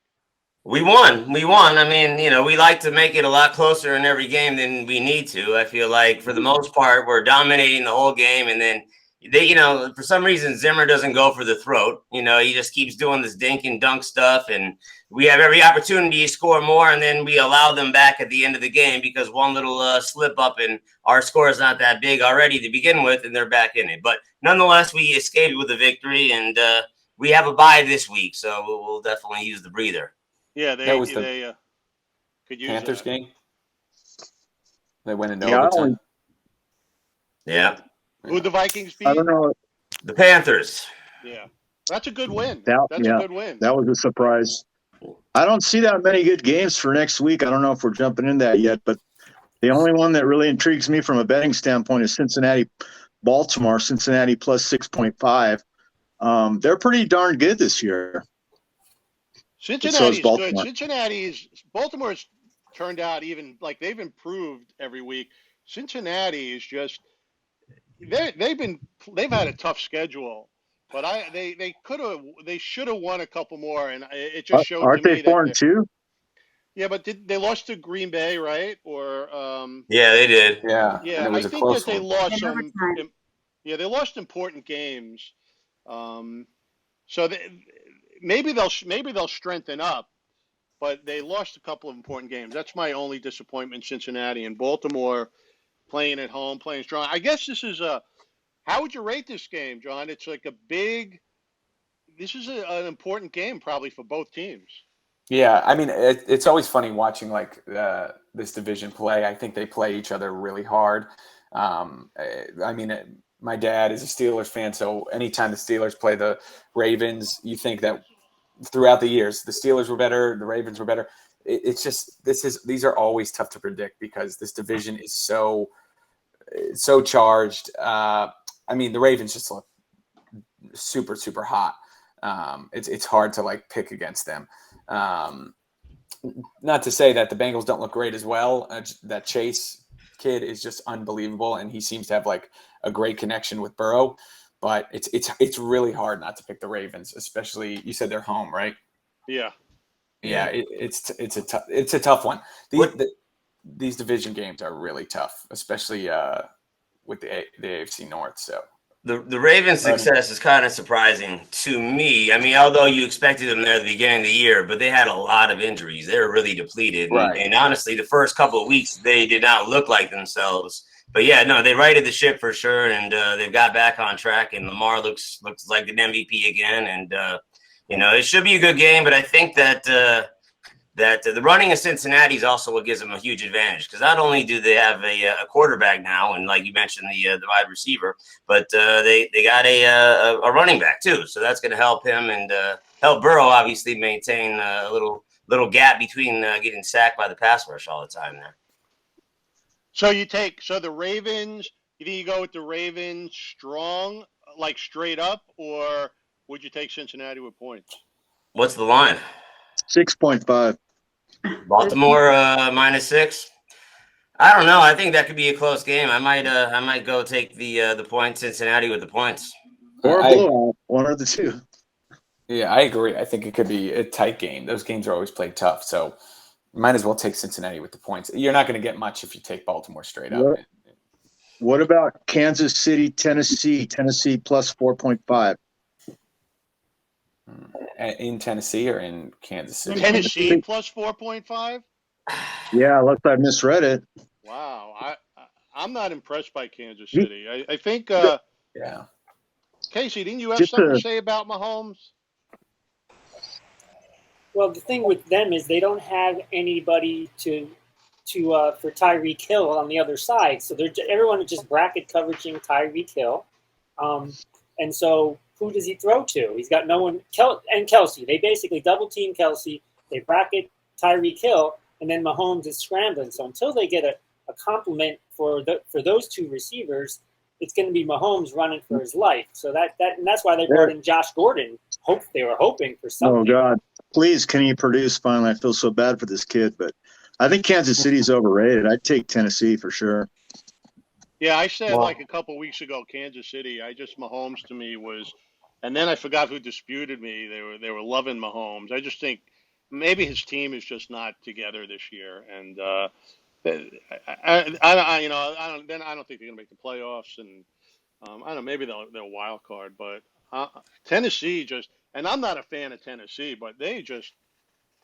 We won. I mean, we like to make it a lot closer in every game than we need to. I feel like for the most part, we're dominating the whole game. And then they, for some reason, Zimmer doesn't go for the throat. He just keeps doing this dink and dunk stuff. And we have every opportunity to score more. And then we allow them back at the end of the game because one little slip up and our score is not that big already to begin with. And they're back in it. But nonetheless, we escaped with a victory. And we have a bye this week. So we'll definitely use the breather. Yeah, that was they could use Panthers that. game. They went into overtime. Yeah. Who'd the Vikings beat? I don't know. The Panthers. Yeah, that's a good win. That's a good win. That was a surprise. I don't see that many good games for next week. I don't know if we're jumping in that yet, but the only one that really intrigues me from a betting standpoint is Cincinnati-Baltimore. Cincinnati plus 6.5. They're pretty darn good this year. Cincinnati's good. Baltimore's turned out even like they've improved every week. Cincinnati is just they've had a tough schedule, but they should have won a couple more, and it just showed. Aren't to me they 4-2? Yeah, but they lost to Green Bay, right? Or yeah, they did. Yeah, I think that they lost some. Overtime. Yeah, they lost important games. So maybe they'll strengthen up, but they lost a couple of important games. That's my only disappointment. Cincinnati and Baltimore playing at home, playing strong. I guess this is how would you rate this game, John? It's like this is an important game probably for both teams. Yeah, I mean, it's always funny watching this division play. I think they play each other really hard. I mean, my dad is a Steelers fan, so anytime the Steelers play the Ravens, you think that throughout the years the Steelers were better, the Ravens were better. It's just these are always tough to predict because this division is so charged. I mean, the Ravens just look super, super hot. It's hard to pick against them. Not to say that the Bengals don't look great as well. That Chase kid is just unbelievable, and he seems to have a great connection with Burrow. But it's really hard not to pick the Ravens, especially you said they're home, right? Yeah. Yeah, it's a tough one. These division games are really tough, especially with the AFC North. So the Ravens' success is kind of surprising to me. I mean, although you expected them there at the beginning of the year, but they had a lot of injuries. They were really depleted, and honestly, the first couple of weeks they did not look like themselves. But yeah, no, they righted the ship for sure, and they've got back on track. And Lamar looks like an MVP again, and it should be a good game. But I think that the running of Cincinnati is also what gives them a huge advantage, because not only do they have a quarterback now, and like you mentioned, the wide receiver, but they got a running back too. So that's going to help him and help Burrow obviously maintain a little gap between getting sacked by the pass rush all the time there. So the Ravens. You think you go with the Ravens strong, like straight up, or would you take Cincinnati with points? What's the line? 6.5. Baltimore -6. I don't know. I think that could be a close game. I might go take the point, Cincinnati with the points. Or a blowout, one or the two. Yeah, I agree. I think it could be a tight game. Those games are always played tough, so might as well take Cincinnati with the points. You're not going to get much if you take Baltimore straight up. What about Kansas City, Tennessee? Tennessee plus 4.5. In Tennessee or in Kansas City? Tennessee plus 4.5? Yeah, unless I misread it. Wow. I'm not impressed by Kansas City. I think yeah. Casey, didn't you have something to say about Mahomes? Well, the thing with them is they don't have anybody for Tyreek Hill on the other side. So everyone is just bracket coveraging Tyreek Hill. And so who does he throw to? He's got no one. And Kelsey. They basically double team Kelsey. They bracket Tyreek Hill, and then Mahomes is scrambling. So until they get a compliment for those two receivers, it's going to be Mahomes running for his life. So that's why they brought in Josh Gordon. They were hoping for something. Oh God, please, can he produce finally? I feel so bad for this kid, but I think Kansas City's overrated. I'd take Tennessee for sure. Yeah, I said like a couple weeks ago, Kansas City. Mahomes to me was, and then I forgot who disputed me. They were loving Mahomes. I just think maybe his team is just not together this year, and I don't think they're gonna make the playoffs, and I don't know, maybe they'll wild card, but Tennessee and I'm not a fan of Tennessee, but they just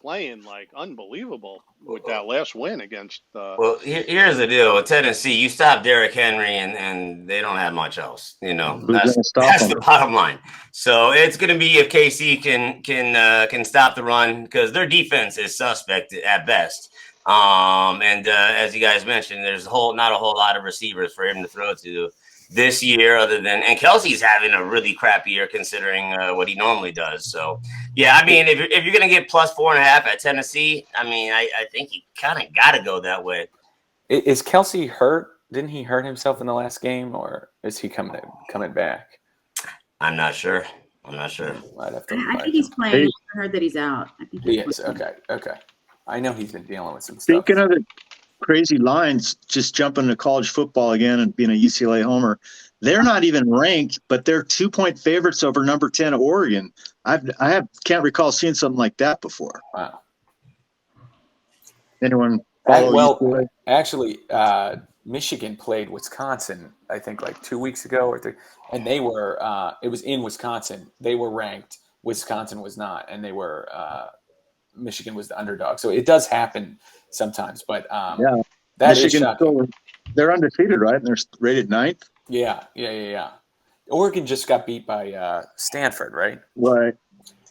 playing like unbelievable with that last win against. Well, here's the deal with Tennessee: you stop Derrick Henry, and they don't have much else. That's the bottom line. So it's going to be if KC can stop the run, because their defense is suspect at best. And as you guys mentioned, there's not a whole lot of receivers for him to throw to this year, and Kelsey's having a really crappy year considering what he normally does. So, yeah, I mean, if you're going to get plus 4.5 at Tennessee, I mean, I think you kind of got to go that way. Is Kelsey hurt? Didn't he hurt himself in the last game, or is he coming back? I'm not sure. I think he's playing. I heard that he's out. I think he is. Okay. I know he's been dealing with some stuff. Speaking of the crazy lines, just jumping to college football again and being a UCLA homer, they're not even ranked, but they're 2-point favorites over number 10 Oregon. Can't recall seeing something like that before. Wow. Anyone follow UCLA? Actually, Michigan played Wisconsin, I think like 2 weeks ago or 3, and they were it was in Wisconsin. They were ranked. Wisconsin was not, and they were Michigan was the underdog. So it does happen sometimes, but Michigan they're undefeated, right? And they're rated 9th. Yeah. Oregon just got beat by Stanford, right? Right.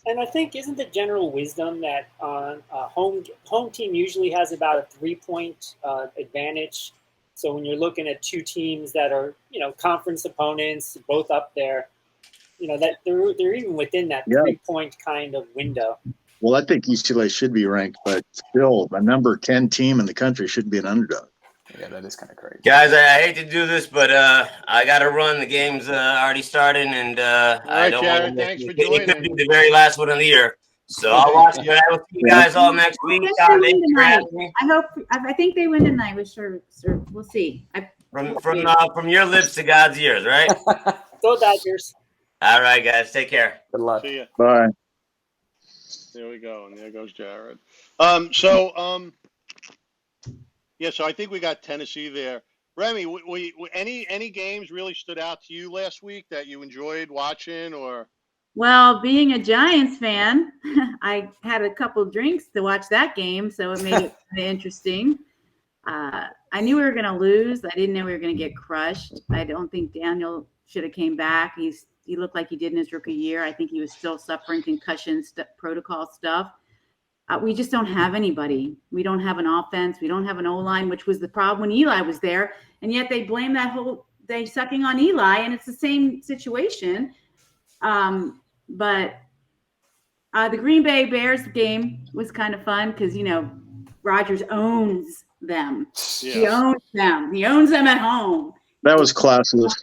And I think isn't the general wisdom that home team usually has about a 3-point advantage. So when you're looking at two teams that are conference opponents, both up there, that they're even within that 3-point kind of window. Well, I think UCLA should be ranked, but still, a number 10 team in the country shouldn't be an underdog. Yeah, that is kind of crazy. Guys, I hate to do this, but I got to run. The game's already starting, and I don't want to miss thanks for joining. It could be the very last one of the year. So I'll watch you. I will see you guys all next week. I think they win tonight. We'll see. From your lips to God's ears, right? Go Dodgers. All right, guys. Take care. Good luck. See ya. Bye. There we go, and there goes Jared. So I think we got Tennessee there. Remy, any games really stood out to you last week that you enjoyed watching, or? Well, being a Giants fan, I had a couple drinks to watch that game, so it made it interesting. I knew we were going to lose. I didn't know we were going to get crushed. I don't think Daniel should have came back. He looked like he did in his rookie year. I think he was still suffering concussion protocol stuff. We just don't have anybody. We don't have an offense. We don't have an O-line, which was the problem when Eli was there. And yet they blame that whole day sucking on Eli, and it's the same situation. But the Green Bay Bears game was kind of fun because, Rodgers owns them. Yeah. He owns them. He owns them at home. That was classless.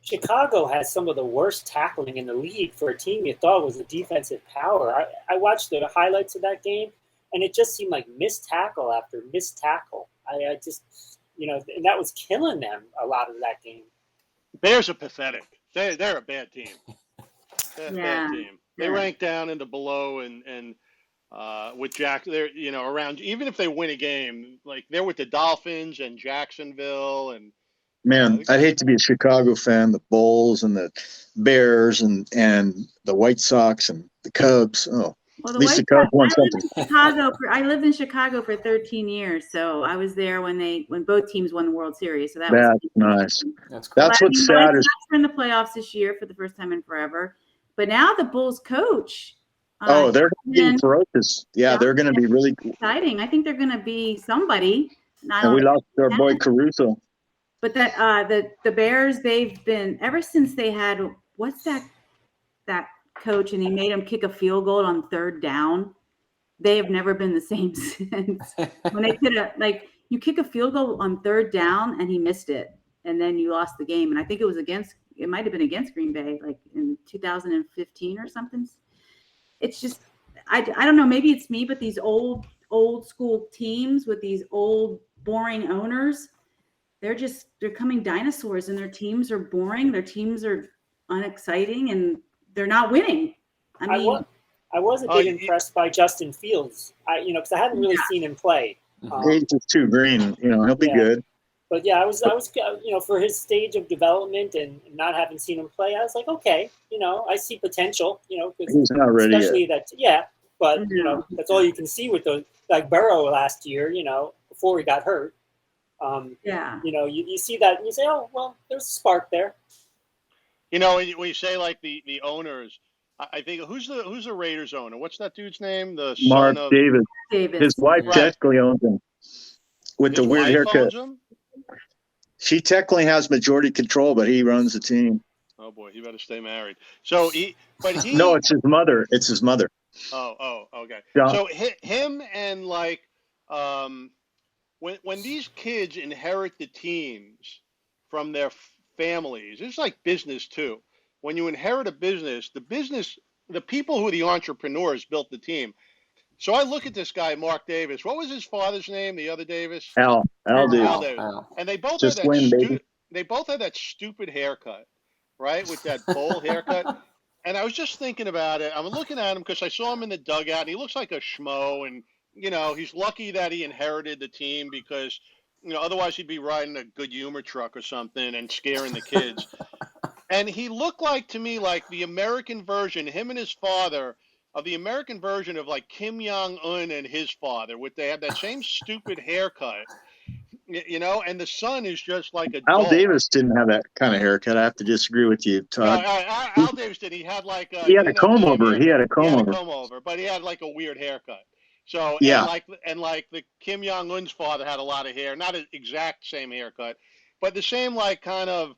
Chicago has some of the worst tackling in the league for a team you thought was a defensive power. I watched the highlights of that game, and it just seemed like missed tackle after missed tackle. I just, and that was killing them a lot of that game. Bears are pathetic. They're a bad team. They're a bad team. They rank down into below, and with Jack, they're around. Even if they win a game, like they're with the Dolphins and Jacksonville and. Man, I'd hate to be a Chicago fan. The Bulls and the Bears and the White Sox and the Cubs. Oh, well, at least the Cubs won something. I lived in Chicago for 13 years, so I was there when both teams won the World Series. So that's nice. That's cool. That's what's sad is we're in the playoffs this year for the first time in forever. But now the Bulls coach. They're going to be ferocious. Yeah, they're going to be really exciting. I think they're going to be somebody. And we lost our boy Caruso. But the Bears, they've been ever since they had what's that coach, and he made him kick a field goal on third down. They have never been the same since. When they did you kick a field goal on third down and he missed it, and then you lost the game. And I think it might have been against Green Bay, like in 2015 or something. It's just I don't know. Maybe it's me, but these old school teams with these old boring owners. They're coming dinosaurs, and their teams are boring. Their teams are unexciting, and they're not winning. I was a bit impressed by Justin Fields. Because I hadn't really seen him play. He's just too green. He'll be good. But I was for his stage of development and not having seen him play, I was like, okay, I see potential. He's not ready especially yet. But that's all you can see with those, like Burrow last year. Before he got hurt. You see that and you say, oh, well, there's a spark there. When you say like the owners, I think who's the Raiders owner? What's that dude's name? The Mark son of Davis. Davis. His wife technically owns him with the weird haircut. She technically has majority control, but he runs the team. Oh boy, he better stay married. So no, it's his mother. It's his mother. Oh, okay. Yeah. So him and When these kids inherit the teams from their families, it's like business too. When you inherit a business, the people who are the entrepreneurs built the team. So I look at this guy, Mark Davis. What was his father's name? The other Davis? Al Davis. Al. And they both had that stupid haircut, right? With that bowl haircut. And I was just thinking about it. I'm looking at him because I saw him in the dugout, and he looks like a schmo, and he's lucky that he inherited the team because, otherwise he'd be riding a good humor truck or something and scaring the kids. And he looked to me like the American version, him and his father, of the American version of like Kim Jong-un and his father, they have that same stupid haircut, and the son is just like a Al doll. Davis didn't have that kind of haircut. I have to disagree with you, Todd. No, Al Davis did. He had like he had a comb over. He had a comb over, but he had like a weird haircut. So and like the Kim Jong-un's father had a lot of hair, not an exact same haircut, but the same kind of,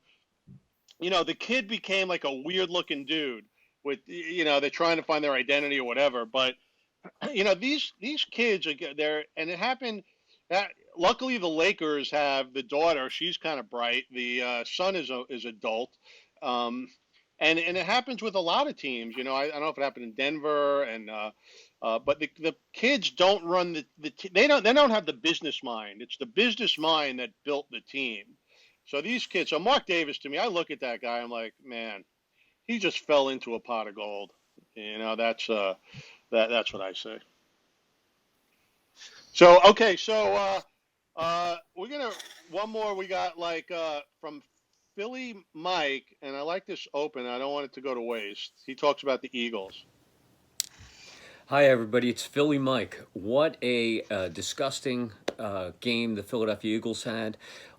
the kid became like a weird looking dude with, they're trying to find their identity or whatever. But these kids are there, and it happened that luckily the Lakers have the daughter. She's kind of bright. The son is adult. And it happens with a lot of teams. I don't know if it happened in Denver but the kids don't run they don't have the business mind. It's the business mind that built the team. So these kids, Mark Davis, to me, I look at that guy, I'm like, man, he just fell into a pot of gold. You know, that's what I say. So okay, so we're gonna one more. We got from Philly Mike, and I like this open. I don't want it to go to waste. He talks about the Eagles. Hi, everybody. It's Philly Mike. What a disgusting game the Philadelphia Eagles had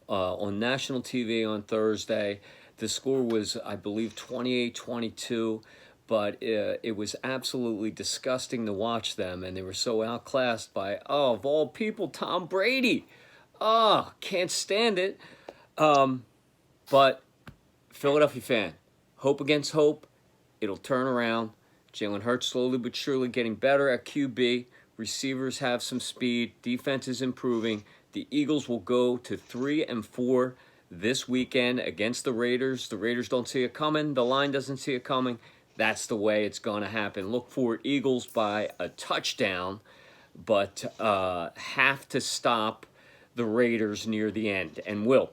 on national TV on Thursday. The score was, I believe, 28-22, but it was absolutely disgusting to watch them, and they were so outclassed by, of all people, Tom Brady. Can't stand it. But Philadelphia fan, hope against hope. It'll turn around. Jalen Hurts slowly but surely getting better at QB. Receivers have some speed. Defense is improving. The Eagles will go to 3-4 this weekend against the Raiders. The Raiders don't see it coming. The line doesn't see it coming. That's the way it's going to happen. Look for Eagles by a touchdown, but have to stop the Raiders near the end, and will.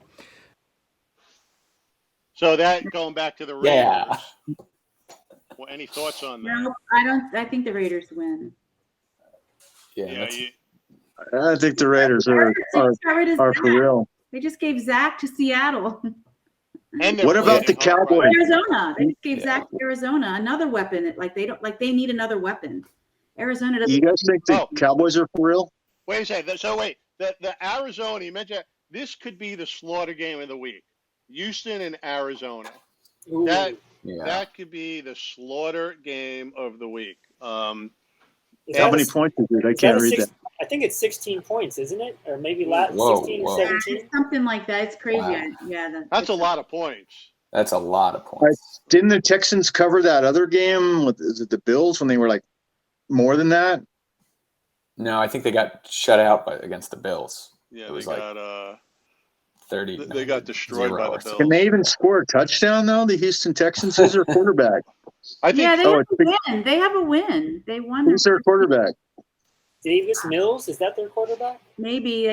So that going back to the Raiders. Yeah. Well, any thoughts on that? No, I don't. I think the Raiders win. Yeah, I think the Raiders are for real. They just gave Zach to Seattle. And what about the Cowboys? Arizona. They just gave Zach to Arizona. Another weapon. They need another weapon. Arizona doesn't. You guys think the Cowboys are for real? Wait a second. So wait, the Arizona, you mentioned this could be the slaughter game of the week. Houston and Arizona. Ooh. That could be the slaughter game of the week. How many points is it? I can't read that. I think it's 16 points, isn't it? Or maybe 16 or 17? Something like that. It's crazy. Wow. Yeah. That's a lot of points. That's a lot of points. Didn't the Texans cover that other game with the Bills when they were like more than that? No, I think they got shut out against the Bills. Yeah, it was they got 30. They got destroyed by the Bills. Can they even score a touchdown though? The Houston Texans, who's their quarterback? I think. Yeah, they have a win. They have a win. They won. Who's their quarterback? Davis Mills, is that their quarterback? Maybe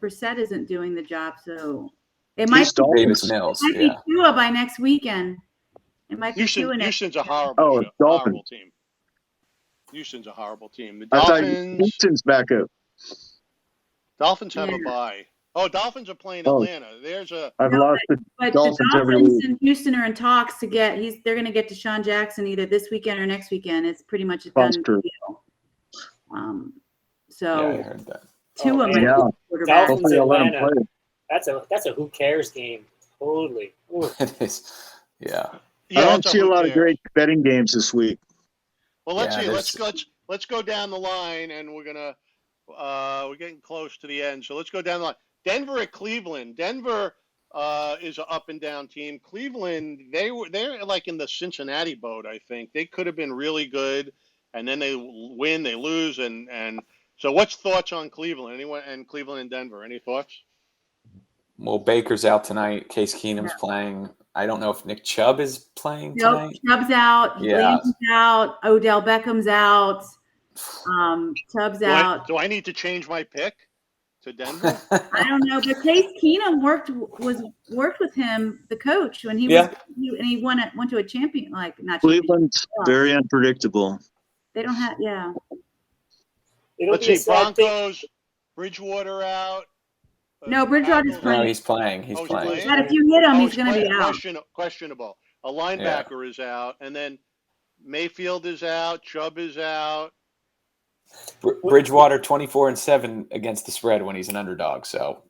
Brissett isn't doing the job, so it might be Davis Mills. It might be Tua by next weekend. It might be Tua next. Houston's a horrible team. Houston's a horrible team. The Dolphins. Houston's back up. Dolphins have a bye. Oh, Dolphins are playing Atlanta. I've lost the Dolphins every week. And Houston are in talks to get. They're going to get Deshaun Jackson either this weekend or next weekend. It's pretty much a done deal. So I heard that. Tua Dolphins Atlanta. That's a who cares game. Totally. It is. Yeah. I don't see a lot of great betting games this week. Well, let's see. Let's go down the line, and we're getting close to the end. So let's go down the line. Denver at Cleveland. Denver is an up and down team. Cleveland, they're like in the Cincinnati boat. I think they could have been really good, and then they win, they lose, and so what's thoughts on Cleveland? Anyone and Cleveland and Denver? Any thoughts? Well, Baker's out tonight. Case Keenum's playing. I don't know if Nick Chubb is playing tonight. Chubb's out. Lamb's out. Odell Beckham's out. Chubb's out. Do I need to change my pick to Denver? I don't know, but Case Keenum worked with him, the coach, when he went to a champion Cleveland's very unpredictable. They don't have Let's see, Broncos, Bridgewater out. No, Bridgewater's playing. No, he's playing. He's playing. But if you hit him, he's going to be out. Questionable. A linebacker is out, and then Mayfield is out. Chubb is out. Bridgewater 24-7 against the spread when he's an underdog. So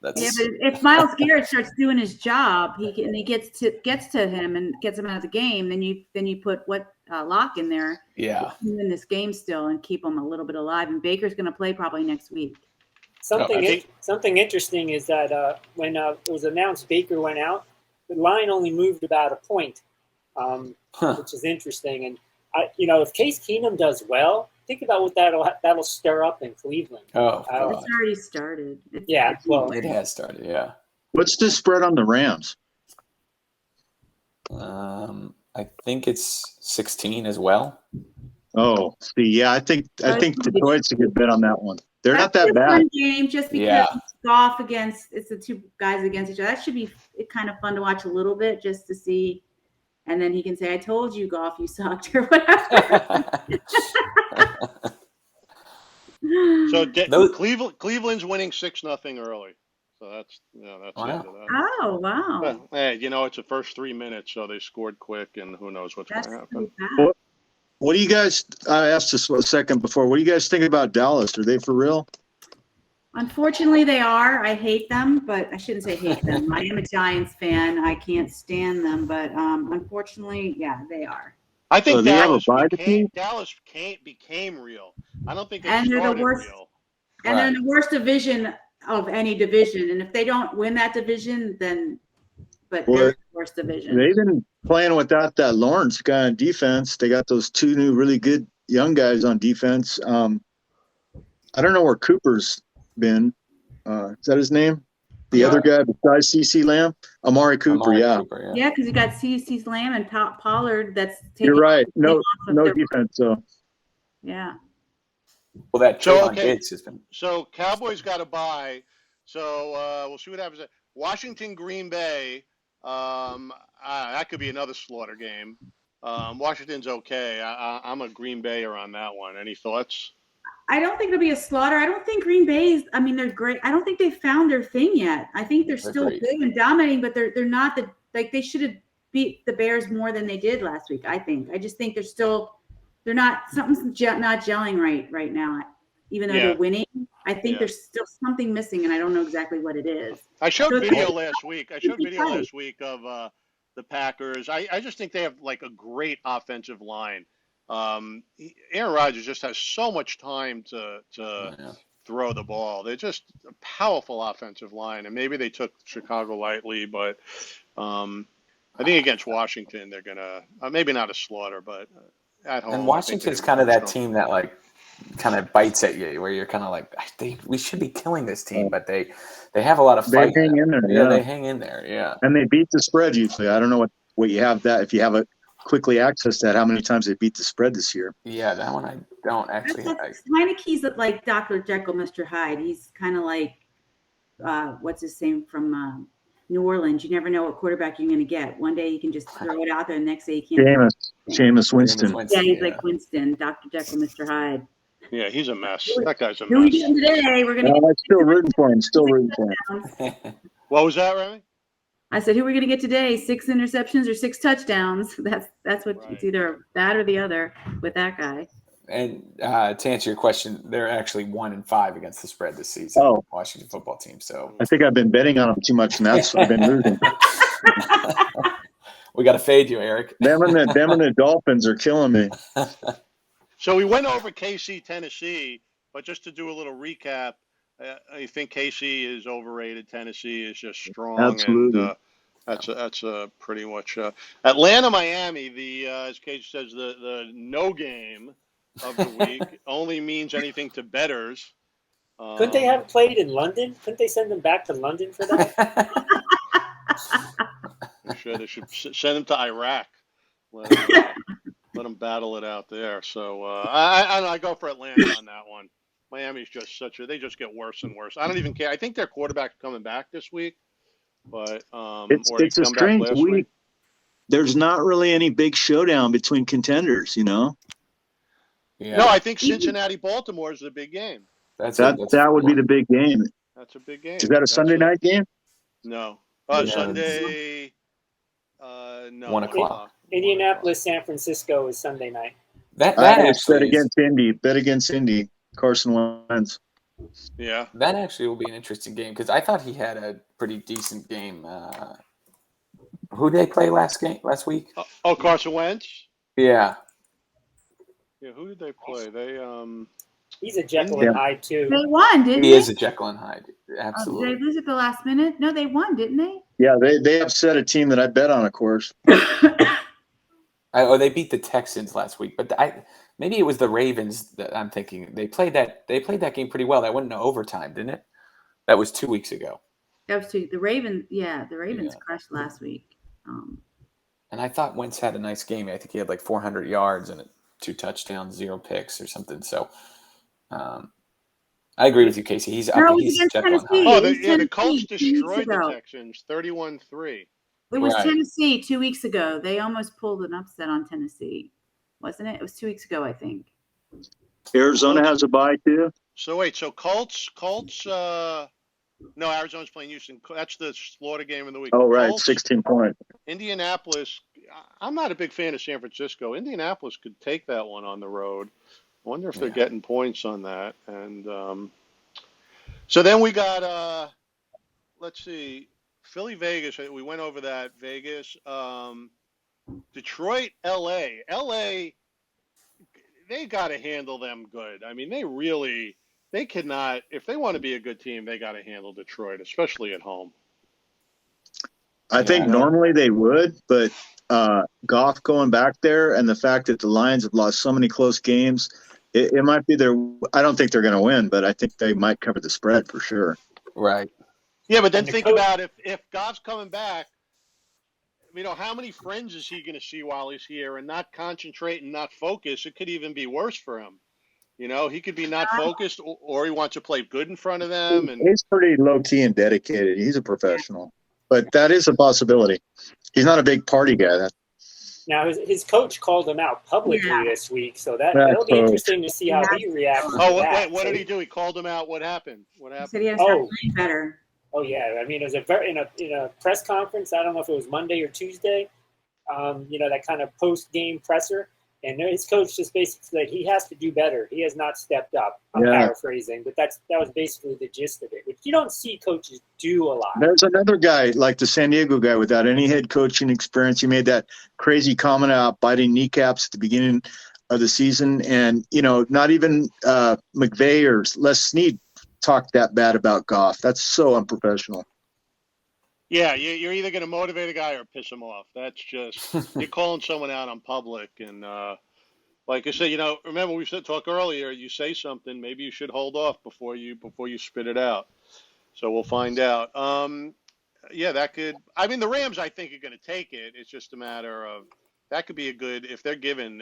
that's but if Myles Garrett starts doing his job, he gets to him and gets him out of the game. Then you put Locke in there. Yeah, in this game still and keep him a little bit alive. And Baker's going to play probably next week. Something interesting is that when it was announced Baker went out, the line only moved about a point, which is interesting. And if Case Keenum does well, think about what that'll stir up in Cleveland. Oh, it's already started. It has started. Yeah. What's the spread on the Rams? I think it's 16 as well. Oh, see, I think Detroit's a good bet on that one. They're not that bad. Fun game just because it's golf it's the two guys against each other. That should be kind of fun to watch a little bit just to see. and then he can say, "I told you, Goff, you sucked," or whatever. So Those- Cleveland's winning 6-0 early. So that's the end of that. Oh, wow. Hey, it's the first 3 minutes, so they scored quick, and who knows what's going That's to happen. pretty bad. What do you guys? I asked this a second before. What do you guys think about Dallas? Are they for real? Unfortunately, they are. I hate them, but I shouldn't say hate them. I am a Giants fan. I can't stand them, but unfortunately, yeah, they are. I think they have a Dallas became real. I don't think they And they're the started worst. real. And they're in the worst division of any division. And if they don't win that division, then they're the worst division. They've been playing without that Lawrence guy on defense. They got those 2 new really good young guys on defense. I don't know where Cooper's been. Is that his name? The other guy besides CeCe Lamb? Amari Cooper, yeah. Yeah, because you got CeCe Lamb and Pollard. That's taking. You're right. No defense. So yeah. Well, that Gates has been. So Cowboys got a bye. So we'll see what happens. Washington, Green Bay. That could be another slaughter game. Washington's okay. I'm a Green Bayer on that one. Any thoughts? I don't think it'll be a slaughter. I don't think Green Bay's. I mean, they're great. I don't think they've found their thing yet. I think they're still great. good and dominating, but they're not they should have beat the Bears more than they did last week. I think. I just think they're not something's not gelling right now. Even though they're winning, I think there's still something missing, and I don't know exactly what it is. I showed video last week. of the Packers. I just think they have like a great offensive line. Aaron Rodgers just has so much time to throw the ball. They're just a powerful offensive line, and maybe they took Chicago lightly, but I think against Washington they're gonna maybe not a slaughter, but at home. And Washington's kind of that team that like kind of bites at you, where you're kind of like, we should be killing this team, but they have a lot of fight. They hang in there. Yeah, they hang in there. Yeah, and they beat the spread usually. I don't know what you have that if you have a quickly access that how many times they beat the spread this year. Yeah, that one I don't actually. Heineke's like Dr. Jekyll, Mr. Hyde. He's kind of like what's his name from New Orleans. You never know what quarterback you're going to get. One day you can just throw it out there, and the next day you can't. Jameis Winston. Yeah, he's like Winston, Dr. Jekyll, Mr. Hyde. Yeah, he's a mess. That guy's a mess. Who are we getting today? We're gonna. I'm still rooting for him. Still rooting for him. What was that, Remy? I said, who are we going to get today? 6 interceptions or 6 touchdowns? That's what It's either that or the other with that guy. And to answer your question, they're actually 1-5 against the spread this season. Oh, Washington football team. So I think I've been betting on them too much, and that's I've been losing. We got to fade you, Eric. Them and the Dolphins are killing me. So we went over KC, Tennessee, but just to do a little recap, I think KC is overrated. Tennessee is just strong. Absolutely. And that's pretty much Atlanta, Miami. As Cage says, the no game of the week only means anything to bettors. Couldn't they have played in London? Couldn't they send them back to London for that? They should send them to Iraq. Let them battle it out there. So I go for Atlanta on that one. Miami's just they just get worse and worse. I don't even care. I think their quarterback's coming back this week, but it's a strange week. There's not really any big showdown between contenders, Yeah. No, I think Cincinnati-Baltimore is the big game. That would be the big game. That's a big game. Is that a Sunday night game? No. Sunday. No. 1 o'clock. Indianapolis, San Francisco is Sunday night. That bet against Indy. Bet against Indy. Carson Wentz. Yeah. That actually will be an interesting game because I thought he had a pretty decent game. Who did they play last week? Carson Wentz? Yeah. Yeah, who did they play? He's a Jekyll and Hyde too. They won, didn't they? He is a Jekyll and Hyde. Absolutely. Did they lose at the last minute? No, they won, didn't they? Yeah, they upset a team that I bet on, of course. They beat the Texans last week, but maybe it was the Ravens that I'm thinking. They played that game pretty well. That went into overtime, didn't it? That was 2 weeks ago. That was the Ravens. Yeah, the Ravens crushed last week. And I thought Wentz had a nice game. I think he had like 400 yards and 2 touchdowns, 0 picks or something. So I agree with you, Casey. He's Jekyll and Hyde. The Colts destroyed the Texans 31-3. It was Right. Tennessee 2 weeks ago. They almost pulled an upset on Tennessee, wasn't it? It was 2 weeks ago, I think. Arizona has a bye too. So wait, so Colts, no, Arizona's playing Houston. That's the Florida game of the week. Oh, right, Colts, 16 points. Indianapolis. I'm not a big fan of San Francisco. Indianapolis could take that one on the road. I wonder if they're getting points on that. And so then we got, let's see, Philly, Vegas. We went over that. Vegas, Detroit, LA. LA, they got to handle them good. I mean, they cannot, if they want to be a good team, they got to handle Detroit, especially at home. I think normally they would, but Goff going back there and the fact that the Lions have lost so many close games, it might be their. I don't think they're going to win, but I think they might cover the spread for sure. Right. Yeah, but then think about if Goff's coming back, how many friends is he going to see while he's here and not concentrate and not focus? It could even be worse for him. He could be not focused or he wants to play good in front of them. And he's pretty low key and dedicated. He's a professional, but that is a possibility. He's not a big party guy. Now his coach called him out publicly this week, so that'll be interesting to see how he reacts. What did he do? He called him out. What happened? He said he has to start playing better. Oh yeah, I mean, it was in a press conference. I don't know if it was Monday or Tuesday. That kind of post game presser, and his coach just basically said he has to do better. He has not stepped up. I'm paraphrasing, but that was basically the gist of it, which you don't see coaches do a lot. There's another guy like the San Diego guy without any head coaching experience. He made that crazy comment about biting kneecaps at the beginning of the season, and not even McVay or Les Snead talk that bad about Goff. That's so unprofessional. Yeah, you're either going to motivate a guy or piss him off. That's just you're calling someone out on public, and like I said, remember we talked earlier. You say something, maybe you should hold off before you spit it out. So we'll find out. That could. I mean, the Rams, I think, are going to take it. It's just a matter of that could be a good if they're given.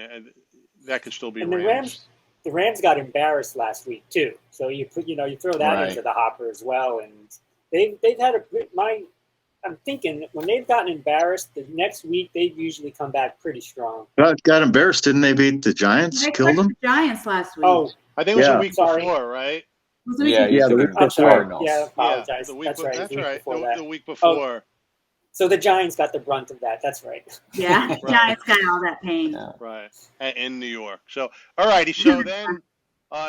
That could still be and Rams. The Rams got embarrassed last week too, so you throw that into the hopper as well, and they've had I'm thinking when they've gotten embarrassed, the next week they usually come back pretty strong. Got embarrassed, didn't they? Beat the Giants, killed them. The Giants last week. Oh, I think it was a week before, right? The week before. Yeah, I apologize. That's right. The week before. Oh, so the Giants got the brunt of that. That's right. Yeah, Giants got all that pain. Yeah. Right, in New York. So, all righty. So then,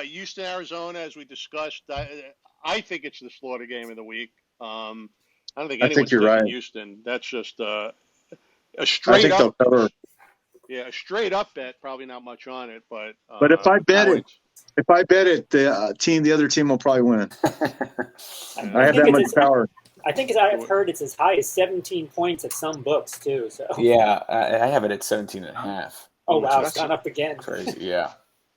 Houston, Arizona, as we discussed, I think it's the Florida game of the week. I don't think anyone's taking Houston. That's just a straight up. Yeah, a straight up bet. Probably not much on it, but if I bet it, the other team will probably win. I have that much power. I think I've heard it's as high as 17 points at some books too. So yeah, I have it at 17.5. Oh wow, it's gone up again. Crazy, yeah.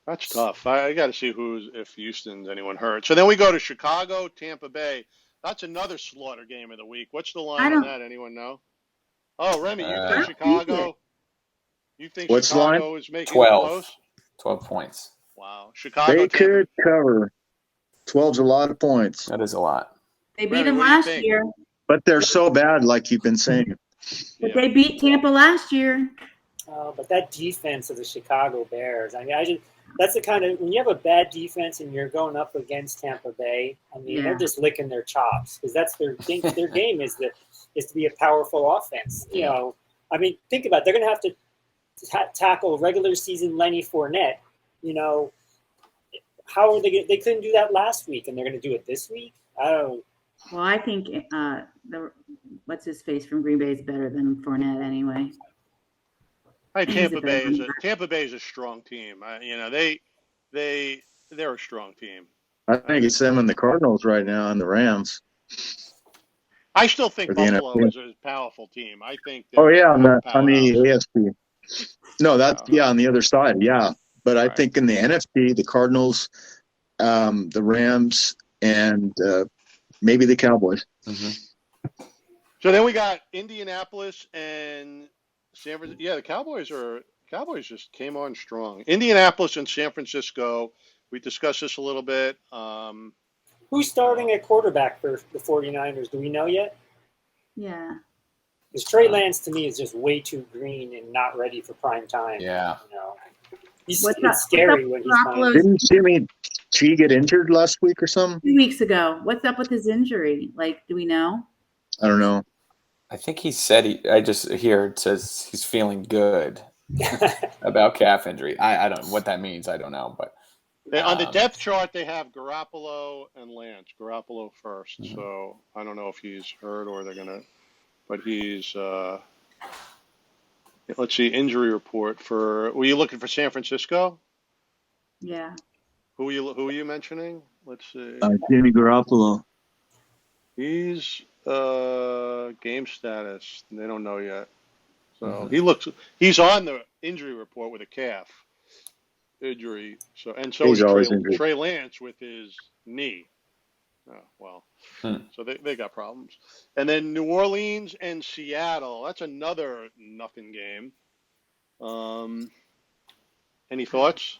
That's tough. I got to see if Houston's anyone hurt. So then we go to Chicago, Tampa Bay. That's another slaughter game of the week. What's the line on that? Anyone know? Oh, Remy, you think Chicago? You think Chicago is making 12. It close? 12 points. Wow, Chicago. They could cover. 12's a lot of points. That is a lot. They beat them last year. But they're so bad, like you've been saying. But they beat Tampa last year. But that defense of the Chicago Bears, I mean, that's the kind of when you have a bad defense and you're going up against Tampa Bay. I mean, they're just licking their chops because that's their game. Their game is to be a powerful offense. I mean, think about it. They're going to have to tackle regular season Lenny Fournette. How are they? They couldn't do that last week, and they're going to do it this week. I don't. Well, I think what's his face from Green Bay is better than Fournette anyway. Tampa Bay is a strong team. They're a strong team. I think it's them and the Cardinals right now, and the Rams. I still think Buffalo is a powerful team. I think. On the AFC. No, that's on the other side. Yeah, but I think in the NFC, the Cardinals, the Rams, and maybe the Cowboys. Mm-hmm. So then we got Indianapolis and San Francisco. Yeah, the Cowboys just came on strong. Indianapolis and San Francisco. We discussed this a little bit. Who's starting at quarterback for the 49ers? Do we know yet? Yeah. Because Trey Lance to me is just way too green and not ready for prime time. Yeah. You know, it's What's up scary with when he's playing. Garoppolo's Didn't Jimmy G get injured last week or something? 2 weeks ago? What's up with his injury? Like, do we know? I don't know. I think he said I just hear it says he's feeling good about calf injury. I don't what that means. I don't know, but On the depth chart, they have Garoppolo and Lance. Garoppolo first, so I don't know if he's hurt or they're gonna. But he's. Let's see, injury report for. Were you looking for San Francisco? Yeah. Who are you mentioning? Let's see. Jimmy Garoppolo. He's game status. They don't know yet. So he's on the injury report with a calf injury. So He's always is injured. Trey Lance with his knee. So they got problems. And then New Orleans and Seattle. That's another nothing game. Any thoughts?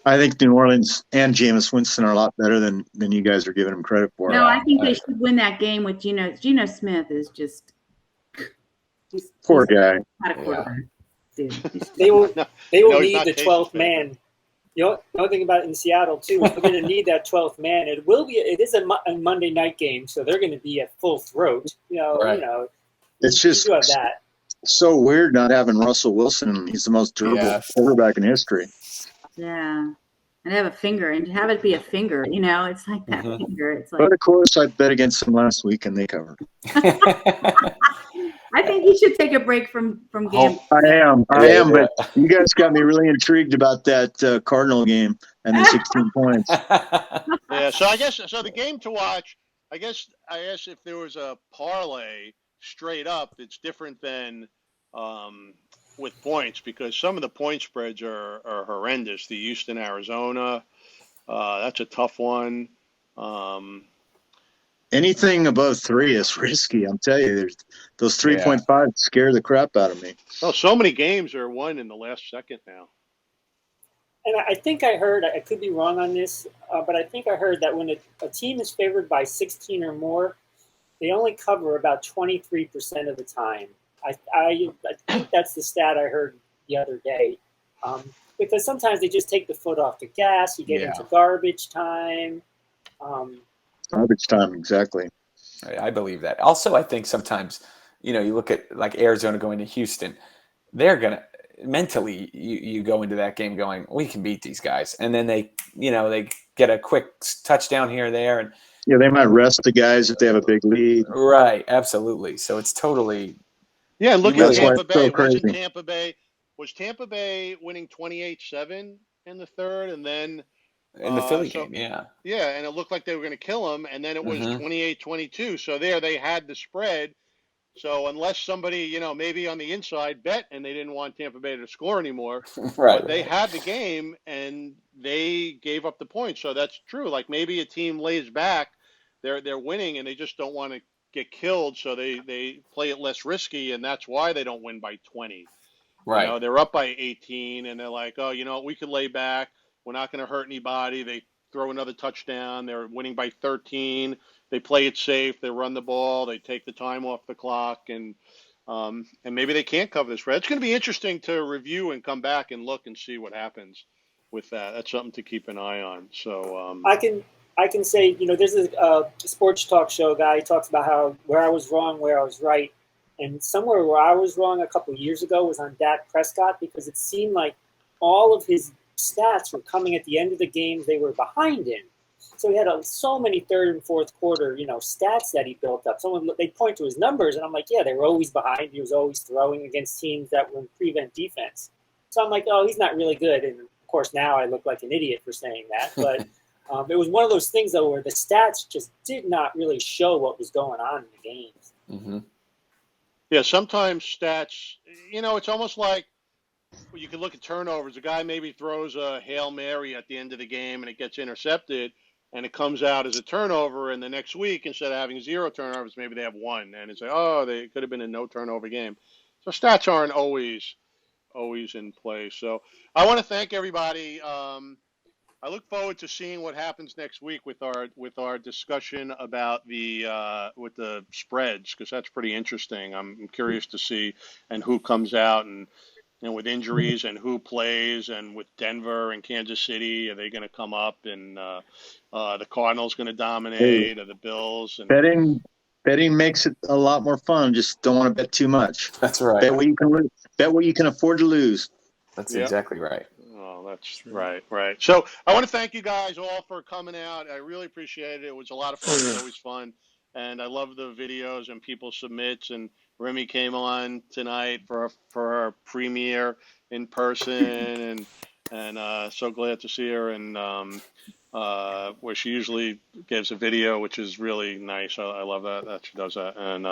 I think New Orleans and Jameis Winston are a lot better than you guys are giving them credit for. No, I think they should win that game with Geno. Geno Smith is just Poor guy. not a quarterback. Dude. They will No, he's need not the Case's 12th favorite. man. You know, another thing about it in Seattle too, they're going to need that 12th man. It is a Monday night game, so they're going to be at full throat. Right. It's you just do have that. so weird not having Russell Wilson. He's the most durable quarterback in history. Yeah. And have a finger and have it be a finger, it's like that finger. It's like But of course, I bet against them last week and they covered. I think he should take a break from gambling. I am, but you guys got me really intrigued about that Cardinal game and the 16 points. Yeah, so I guess the game to watch. I guess if there was a parlay straight up, it's different than with points because some of the point spreads are horrendous. The Houston, Arizona, that's a tough one. Anything above 3 is risky. I'm telling you, those 3.5 scare the crap out of me. Oh, so many games are won in the last second now. And I think I heard, I could be wrong on this, but I think I heard that when a team is favored by 16 or more, they only cover about 23% of the time. I think that's the stat I heard the other day. Because sometimes they just take the foot off the gas. You get into garbage time. Garbage time, exactly. I believe that. Also, I think sometimes, you look at like Arizona going to Houston, they're going to mentally, you go into that game going, we can beat these guys. And then they get a quick touchdown here or there. And they might rest the guys if they have a big lead. Right. Absolutely. So it's totally. Yeah. Look at Tampa Bay. So crazy. Was Tampa Bay winning 28-7 in the third and then in the Philly game, yeah. Yeah, and it looked like they were going to kill them, and then it was 28-22. So there they had the spread. So unless somebody, maybe on the inside bet and they didn't want Tampa Bay to score anymore, right, but they had the game and they gave up the points. So that's true. Like maybe a team lays back, they're winning and they just don't want to get killed, so they play it less risky, and that's why they don't win by 20. Right. They're up by 18, and they're like, oh, we could lay back. We're not going to hurt anybody. They throw another touchdown. They're winning by 13. They play it safe. They run the ball. They take the time off the clock, and maybe they can't cover the spread. It's going to be interesting to review and come back and look and see what happens with that. That's something to keep an eye on. So I can say, there's a sports talk show guy. He talks about where I was wrong, where I was right, and somewhere where I was wrong a couple of years ago was on Dak Prescott because it seemed like all of his stats were coming at the end of the games they were behind in. So he had so many third and fourth quarter, stats that he built up. They point to his numbers, and I'm like, yeah, they were always behind. He was always throwing against teams that were in prevent defense. So I'm like, oh, he's not really good. And of course, now I look like an idiot for saying that. But it was one of those things, though, where the stats just did not really show what was going on in the games. Mm-hmm. Yeah, sometimes stats, it's almost like you can look at turnovers. A guy maybe throws a Hail Mary at the end of the game and it gets intercepted and it comes out as a turnover. And the next week, instead of having 0 turnovers, maybe they have 1. And it's like, they could have been a no turnover game. So stats aren't always in play. So I want to thank everybody I look forward to seeing what happens next week with our discussion about with the spreads, because that's pretty interesting. I'm curious to see and who comes out, and with injuries and who plays, and with Denver and Kansas City, are they going to come up, and the Cardinals going to dominate, or the Bills? And betting makes it a lot more fun. Just don't want to bet too much. That's right. Bet what you can lose. Bet what you can afford to lose. That's Yep. exactly right. Oh, that's right. So I want to thank you guys all for coming out. I really appreciate it. It was a lot of fun. It's always fun. And I love the videos and people submits. And Remy came on tonight for our premiere in person. And so glad to see her. And where she usually gives a video, which is really nice. I love that she does that. And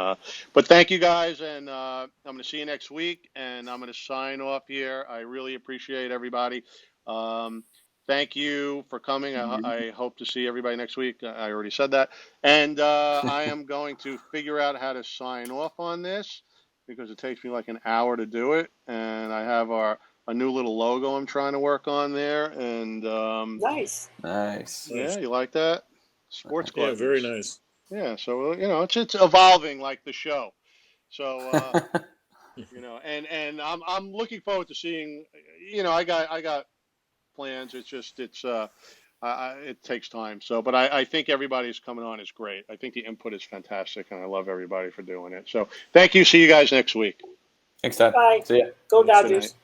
but thank you guys, and I'm going to see you next week, and I'm going to sign off here. I really appreciate everybody. Thank you for coming. I hope to see everybody next week. I already said that. And I am going to figure out how to sign off on this, because it takes me like an hour to do it, and I have a new little logo I'm trying to work on there. And Nice. yeah, you like that? Sports Gluttons. Yeah, very nice. Yeah, so it's evolving like the show. So and I'm looking forward to seeing. I got plans. It's just it takes time. So, but I think everybody's coming on is great. I think the input is fantastic, and I love everybody for doing it. So, thank you. See you guys next week. Thanks, Todd. Bye. See ya. Go Good night. Dodgers.